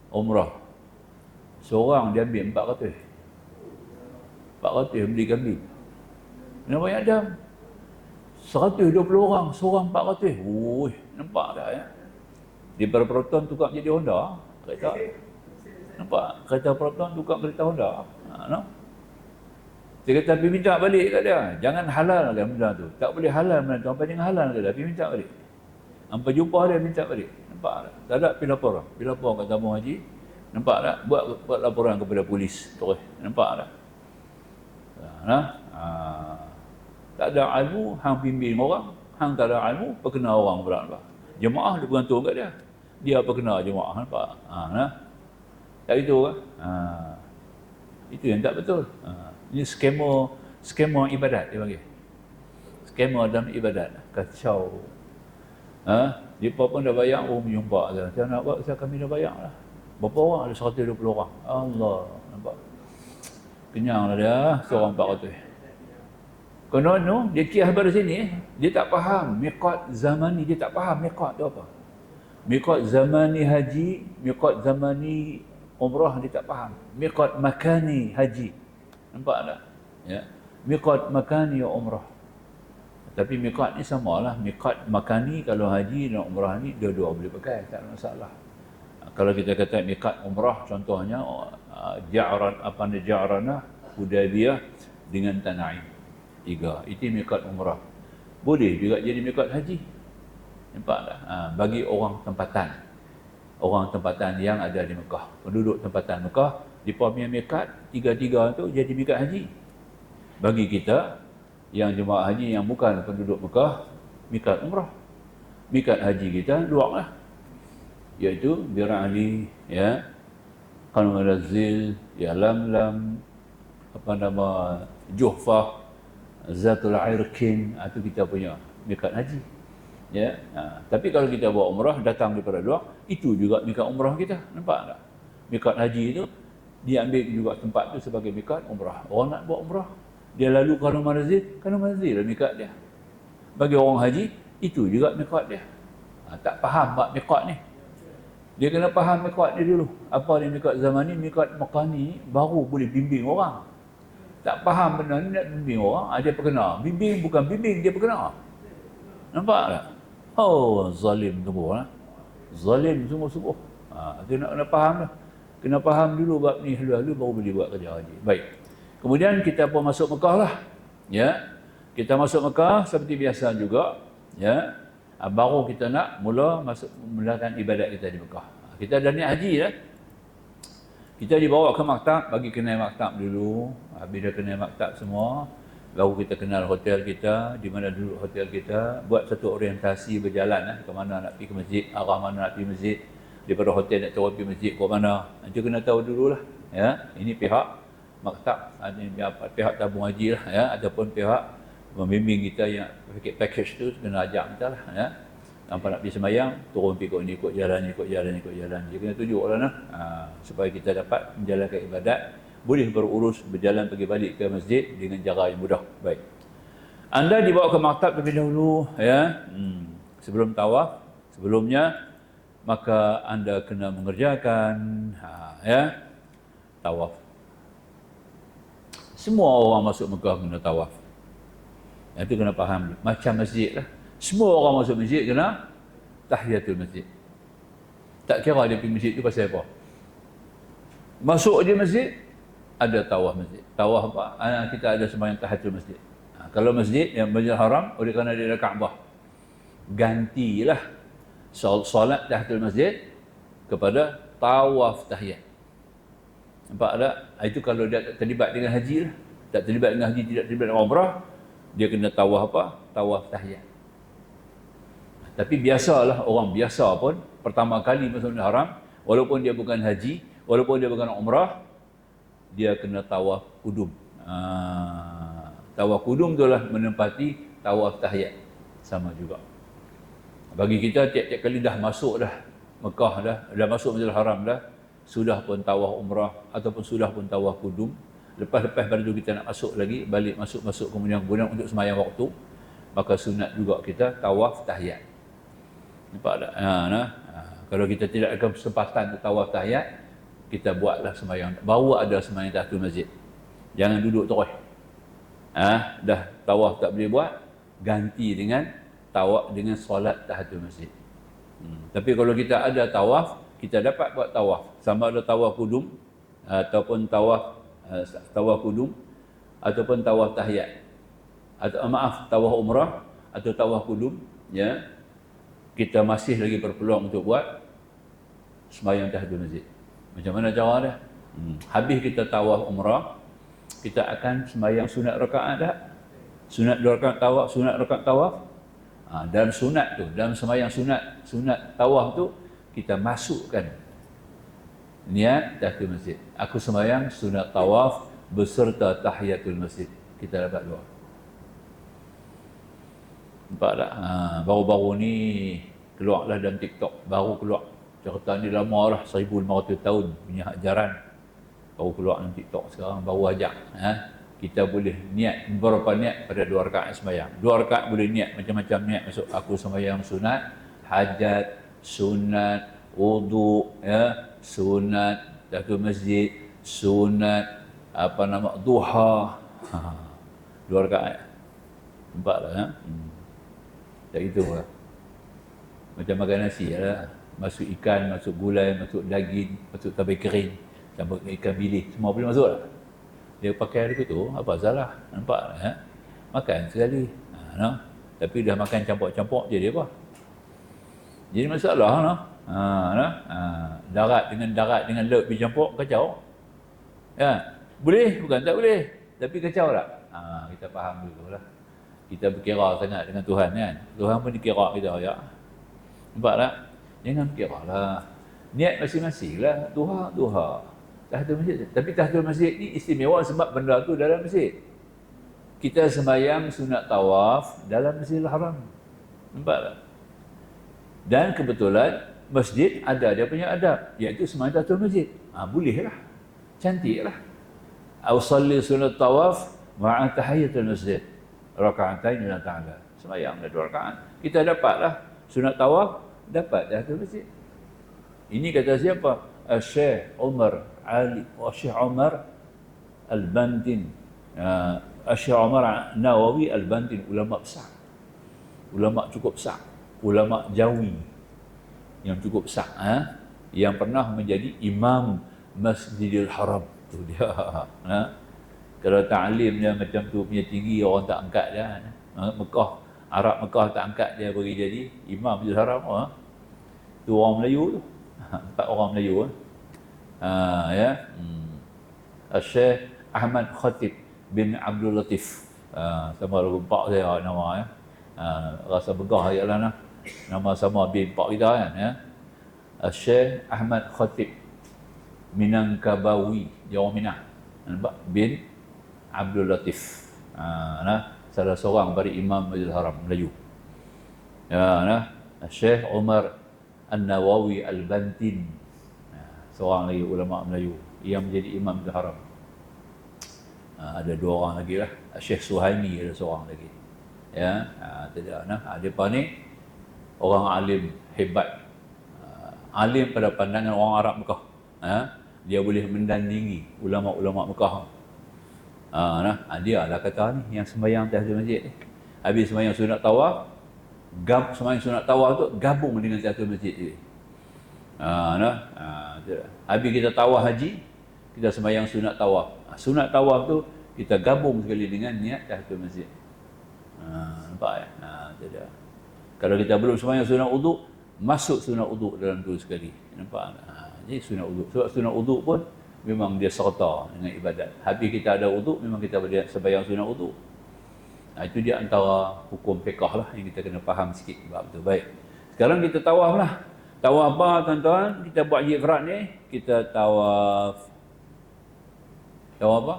Umrah. Seorang dia ambil 400. 400 beli kambing. Kena bayar dam. 120 orang, seorang 400. Ui, nampak tak ya? Di Proton tukar jadi Honda. Kereta. Nampak? Kereta Proton tukar kereta Honda. No? Dia kata, pergi minta balik kat dia. Jangan halalkan benda tu. Tak boleh halal benda tu. Hampa jangan halal kat dia. Pergi minta balik. Hampa jumpa dia, minta balik. Nampak tak? Tak ada, pergi laporan. Pergi laporan kat tabung haji. Nampak tak? Buat laporan kepada polis. Terus. Nampak tak? Tak ada ilmu, hang bimbing orang. Hang tak ada ilmu, perkena orang pula. Jemaah dia bergantung kat dia. Dia perkena jemaah. Nampak? Tak gitu kan? Itu yang tak betul. Ini skema ibadat dia panggil. Skema dalam ibadat. Kacau. Dia pun dah bayar, menyumpah dia. Saya nak buat, saya kami dah bayar lah. Berapa orang? Ada 120 orang. Allah. Nampak? Kenyanglah dia, seorang 400. Konon dia kias pada sini, dia tak faham miqat zaman ni, dia tak faham miqat tu apa. Miqat zamani haji, miqat zamani umrah dia tak faham. Miqat makani haji. Nampak tak? Ya. Miqat makani umrah. Tapi miqat ni samalah. Miqat makani kalau haji dan umrah ni dua-dua boleh pakai, tak ada masalah. Kalau kita kata miqat umrah contohnya Ja'ranah, Hudaybiyah dengan Tan'im. 3. Itu miqat umrah. Boleh juga jadi miqat haji. Nampak tak? Bagi orang tempatan. Orang tempatan yang ada di Mekah. Penduduk tempatan Mekah, mereka punya miqat 3 tu jadi miqat haji. Bagi kita yang jemaah haji yang bukan penduduk Mekah, miqat umrah. Miqat haji kita luar lah. Iaitu Bir'ali, ya, Qanwarazil, ya, Lamlam, Juhfah, Zatul Irkin, itu kita punya miqat haji. Ya. Tapi kalau kita buat umrah datang daripada luar, itu juga miqat umrah kita. Nampak tak? Miqat haji itu dia ambil juga tempat tu sebagai miqat umrah. Orang nak buat umrah, dia lalu Qanwarazil lah miqat dia. Bagi orang haji, itu juga miqat dia. Tak faham bab miqat ni. Dia kena faham miqat ni dulu. Apa dia miqat zaman ni, miqat Mekah ni baru boleh bimbing orang. Tak faham benda ni nak bimbing orang, dia perkena. Bimbing bukan bimbing, dia perkena. Nampak tak? Oh, zalim sungguh lah. Zalim sungguh-sungguh. Dia nak kena faham lah. Kena faham dulu bab ni halu-halu baru boleh buat kerja haji. Baik. Kemudian kita pun masuk Mekah lah. Ya. Kita masuk Mekah seperti biasa juga. Ya. Baru kita nak mulakan ibadat kita di Mekah. Kita dah niat haji dah. Kita dibawa ke maktab, bagi kenal maktab dulu. Habis dah kenal maktab semua, baru kita kenal hotel kita, di mana duduk hotel kita, buat satu orientasi berjalan ke mana nak pergi ke masjid, arah mana nak pergi masjid, daripada hotel nak turun pergi masjid ke mana. Nanti kena tahu dululah. Ya, ini pihak maktab, pihak tabung haji lah, ya, ataupun pihak membimbing kita yang package tu kena ajak kita lah. Ya. Tanpa nak pergi sembahyang, turun pergi ikut jalan. Dia kena tunjuklah nah, supaya kita dapat menjalankan ibadat, boleh berurus berjalan pergi balik ke masjid dengan cara yang mudah. Baik. Anda dibawa ke maktab terlebih dahulu, ya. sebelum tawaf, sebelumnya maka anda kena mengerjakan tawaf. Semua orang masuk Mekah kena tawaf. Itu kena faham. Macam masjid lah. Semua orang masuk masjid kena tahiyatul masjid. Tak kira dia pergi masjid tu pasal apa. Masuk je masjid, ada tawaf masjid. Tawaf apa? Kita ada sembahyang tahiyatul masjid. Kalau masjid yang Masjidil Haram, oleh kerana dia ada Kaabah, gantilah solat tahiyatul masjid kepada tawaf tahiyat. Nampak tak? Itu kalau dia tak terlibat dengan haji lah. Tak terlibat dengan haji, tidak terlibat dengan umrah, dia kena tawaf apa? Tawaf tahiyat. Tapi biasalah orang biasa pun pertama kali masuk Masjidil Haram, walaupun dia bukan haji, walaupun dia bukan umrah, dia kena tawaf kudum. Tawaf kudum itulah menempati tawaf tahiyat. Sama juga. Bagi kita tiap-tiap kali dah masuk dah Mekah dah masuk Masjidil Haram dah, sudah pun tawaf umrah ataupun sudah pun tawaf kudum, lepas-lepas baru kita nak masuk lagi, balik masuk kemudian untuk sembahyang waktu, maka sunat juga kita tawaf tahiyat. Nampak tak? Kalau kita tidak ada kesempatan untuk tawaf tahiyat, kita buatlah sembahyang. Baru ada sembahyang tahiyatul masjid. Jangan duduk terus. Dah tawaf tak boleh buat, ganti dengan tawaf dengan solat tahiyatul masjid. Tapi kalau kita ada tawaf, kita dapat buat tawaf. Sama ada tawaf kudum ataupun tawaf kudum ataupun tawaf tahiyat. Atau tawaf umrah atau tawaf kudum, ya. Kita masih lagi berpeluang untuk buat sembahyang tahiyatul masjid. Macam mana cara dia? Habis kita tawaf umrah, kita akan sembahyang sunat rakaat dah. Sunat 2 rakaat tawaf, sunat rakaat tawaf. Dalam sunat tu, dalam sembahyang sunat tawaf tu, kita masukkan niat tahiyatul masjid. Aku sembahyang sunat tawaf beserta tahiyatul masjid. Kita dapat doa. Nampak tak? Baru-baru ni keluarlah dalam TikTok, baru keluar. Cerita ni lama lah, 1500 tahun punya ajaran. Baru keluar dalam TikTok sekarang, baru ajak. Kita boleh niat, berapa niat pada 2 rakaat sembahyang. 2 rakaat boleh niat, macam-macam niat masuk. Aku sembahyang sunat, hajat, sunat, wudu, ya, sunat, tahiyatul masjid, sunat, duha. 2 rakaat. Nampak tak? Tak gitu lah. Macam makan nasi lah. Masuk ikan, masuk gulai, masuk daging, masuk tabai kering, campur ikan bilis, semua boleh masuk lah. Dia pakai hari tu, apa salah? Nampak tak? Makan sekali. Tapi dah makan campur-campur jadi apa? Jadi masalah. Darat dengan laut bercampur, kacau. Ya, boleh? Bukan tak boleh. Tapi kacau tak? Kita faham dulu lah. Kita berkira sangat dengan Tuhan kan. Tuhan pun dikira kita ya. Nampak tak? Jangan berkira lah. Niat masing-masing lah. Duha. Tahiyatul masjid. Tapi tahiyatul masjid ni istimewa sebab benda tu dalam masjid. Kita sembahyang sunat tawaf dalam Masjidil Haram. Nampak tak? Dan kebetulan masjid ada dia punya adab, iaitu sembahyang tahiyatul masjid. Boleh lah. Cantik lah. Ausalli sunat tawaf ma'a tahiyatul masjid. Raka'atain lillahi ta'ala. Sembahyang dah 2 rakaat. Kita dapatlah sunat tawaf, dapat tahiyatul masjid. Ini kata siapa? Syekh Umar Ali wa Syekh Umar Al-Bantin. Syekh Umar Nawawi Al-Bantin, ulama besar. Ulama cukup besar. Ulama Jawi yang cukup besar, yang pernah menjadi imam Masjidil Haram. Tu dia. Kalau ta'lim dia macam tu punya tinggi, orang tak angkat dia. Arab Mekah tak angkat dia bagi jadi imam Masjidil Haram. Tu orang Melayu tu. 4 orang Melayu. Ya. Syekh Ahmad Khatib bin Abdul Latif. Sama lagu pak saya nama ya. Rasa begah ialah nama sama bin pak kita kan ya. Syekh Ahmad Khatib Minangkabawi, dia orang Minang. Nampak? Bin Abdul Latif. Salah seorang dari Imam Masjidil Haram Melayu. Syekh Umar An-Nawawi Al-Bantin. Seorang lagi ulama Melayu yang menjadi Imam Masjidil Haram. Ada 2 orang lagi lah. Syekh Suhaimi ada seorang lagi. Ya, tidak. Depa ni orang alim hebat, alim pada pandangan orang Arab Mekah. Dia boleh mendandingi ulama-ulama Mekah. Dia lah kata ni yang sembahyang tahiyatul masjid ni. Habis sembahyang sunat tawaf, sembahyang sunat tawaf tu gabung dengan tahiyatul masjid ni. Habis kita tawaf haji, kita sembahyang sunat tawaf. Sunat tawaf tu kita gabung sekali dengan niat tahiyatul masjid. Nampak ya? Itu dia. Kalau kita belum sembahyang sunat uduk, masuk sunat uduk dalam tu sekali. Nampak? Jadi sunat uduk. Sebab sunat uduk pun memang dia serta dengan ibadat. Habis kita ada uduk, memang kita boleh sembahyang sunat uduk. Itu dia antara hukum fiqh lah yang kita kena faham sikit bab tu. Baik. Sekarang kita tawaf lah. Tawaf apa tuan-tuan? Kita buat haji ifrad ni, kita tawaf. Tawaf apa?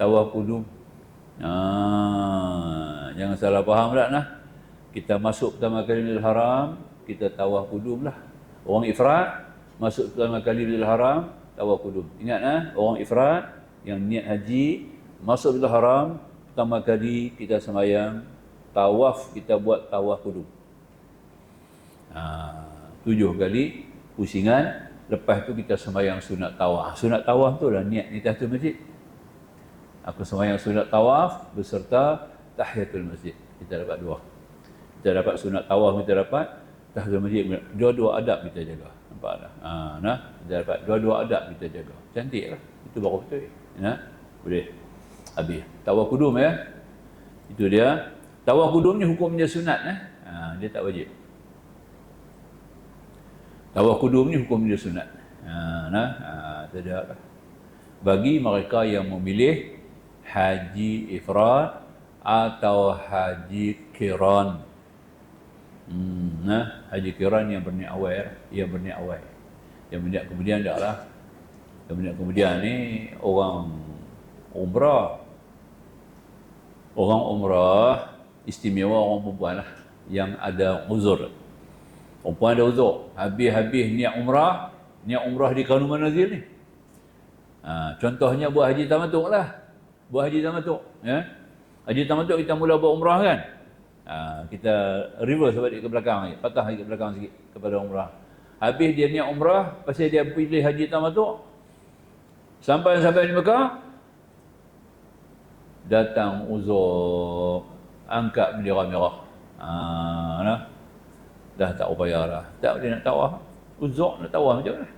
Tawaf kudum. Jangan salah faham pula nah. Kita masuk pertama kali Masjidil Haram, kita tawaf kudum lah. Orang ifrad masuk pertama kali Masjidil Haram, tawaf kudum. Ingat orang ifrad yang niat haji masuk Masjidil Haram, pertama kali kita sembahyang tawaf, kita buat tawaf kudum. 7 kali pusingan, lepas tu kita sembahyang sunat tawaf. Sunat tawaf tu lah niat ni tahiyatul masjid. Aku sembahyang sunat tawaf beserta tahiyatul masjid. Kita dapat 2. Kita dapat sunat tawaf, kita dapat tahiyatul masjid. Dua-dua adab kita jaga. Nampak tak? Kita dapat dua-dua adab kita jaga. Cantik lah. Itu baru betul. Boleh. Habis. Tawaf kudum ya. Itu dia. Tawaf kudum ni hukumnya sunat. Dia tak wajib. Tawaf kudum ni hukumnya sunat. Tidak. Bagi mereka yang memilih haji ifrad atau haji qiran. Haji qiran yang berniat awal, yang berniat kemudian taklah. Kemudian ni orang umrah. Orang umrah istimewa orang perempuan lah yang ada uzur. Perempuan ada uzur. Habis niat umrah di Kanu Manazil ni. Contohnya buat haji tamatuk lah. Buat haji tamatuk. Haji tamatuk kita mula buat umrah kan. Kita reverse balik ke belakang, patah ke belakang sikit kepada umrah. Habis dia niat umrah, pasal dia pilih haji tamatuk. Sampai di Mekah, datang uzur, angkat bendera merah. Dah tak upaya dah. Tak boleh nak tawaf. Uzur nak tawaf macam mana?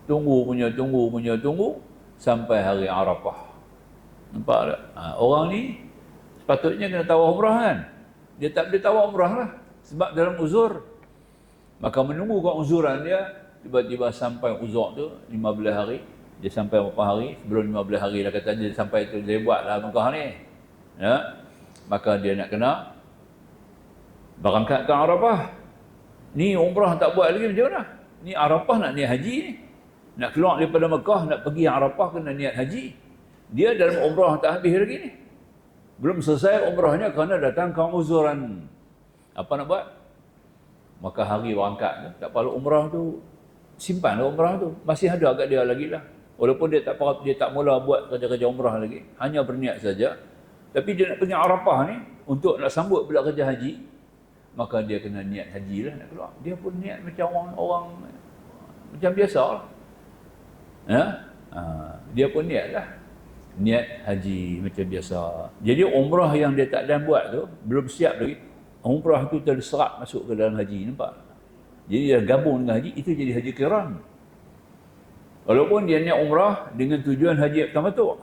Tunggu sampai hari Arafah. Nampak tak? Orang ni sepatutnya kena tawaf umrah kan? Dia tak boleh tawaf umrah lah. Sebab dalam uzur. Maka menunggu kat uzuran dia, tiba-tiba sampai uzur tu 15 hari. Dia sampai berapa hari? Sebelum 15 hari dah kata dia sampai tu, dia buat lah Mekah ni. Maka dia nak kena berangkat ke Arafah. Ni umrah tak buat lagi macam mana? Ni Arafah nak niat haji ni. Nak keluar daripada Mekah, nak pergi Arafah kena niat haji. Dia dalam umrah tak habis lagi ni. Belum selesai umrahnya kerana datang ke uzuran. Apa nak buat? Maka hari berangkat tu, tak perlu umrah tu, simpanlah umrah tu. Masih ada agak dia lagi lah. Walaupun dia tak mula buat kerja-kerja umrah lagi. Hanya berniat saja. Tapi dia nak pergi Arafah ni, untuk nak sambut pula kerja haji, maka dia kena niat haji lah nak keluar. Dia pun niat macam orang macam biasa lah. Dia pun niat lah. Niat haji macam biasa. Jadi umrah yang dia tak dan buat tu, belum siap lagi. Umrah tu terserap masuk ke dalam haji, nampak? Jadi dia gabung dengan haji, itu jadi haji qiran. Walaupun dia niat umrah dengan tujuan haji tamattu'.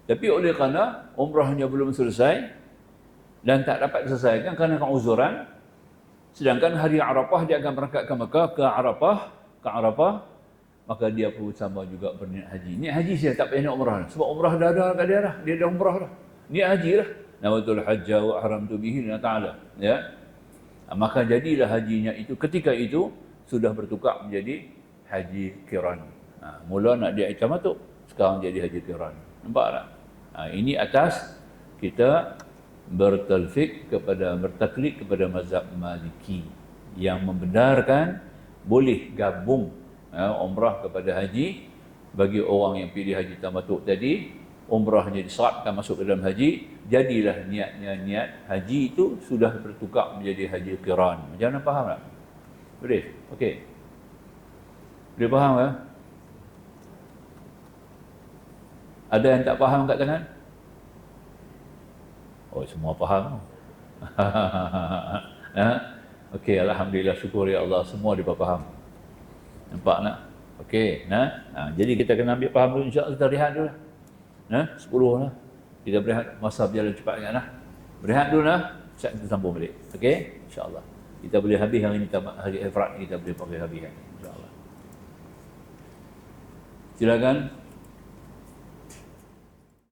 Tapi oleh kerana umrahnya belum selesai dan tak dapat diselesaikan kerana keuzuran, sedangkan hari Arafah dia akan berangkat ke Mekah ke Arafah, maka dia pun sama juga berniat haji. Niat haji saya tak payah niat umrah. Sebab umrah dah ada kat dia dah. Dia dah umrah dah. Niat haji lah. Nawatul hajja wa haramtu bihi lillahi ta'ala. Ya. Maka jadilah hajinya itu ketika itu sudah bertukar menjadi haji qiran. Mula nak dia tamattu', sekarang jadi haji qiran. Nampak tak? Ini atas kita bertaklid kepada mazhab Maliki yang membenarkan boleh gabung umrah kepada haji bagi orang yang pilih haji tamattu' tadi, umrahnya disyaratkan masuk ke dalam haji, jadilah niat haji itu sudah bertukar menjadi haji qiran. Macam mana, faham tak? Boleh? Okey. Boleh faham tak? Ada yang tak faham kat tangan? Oh, semua faham. Ha? Okey, alhamdulillah, syukur ya Allah, semua dia faham. Nampak tak? Okey, nah. Jadi kita kena ambil faham dulu, insya-Allah kita rehat dulu. Nah, 10 lah. Kita berehat, masa berjalan cepat kan. Berehat dulu lah, kita sambung balik. Okey, insya-Allah. Kita boleh habis hari ini, hari ifrad kita boleh pakai habis kan, insya-Allah. Silakan.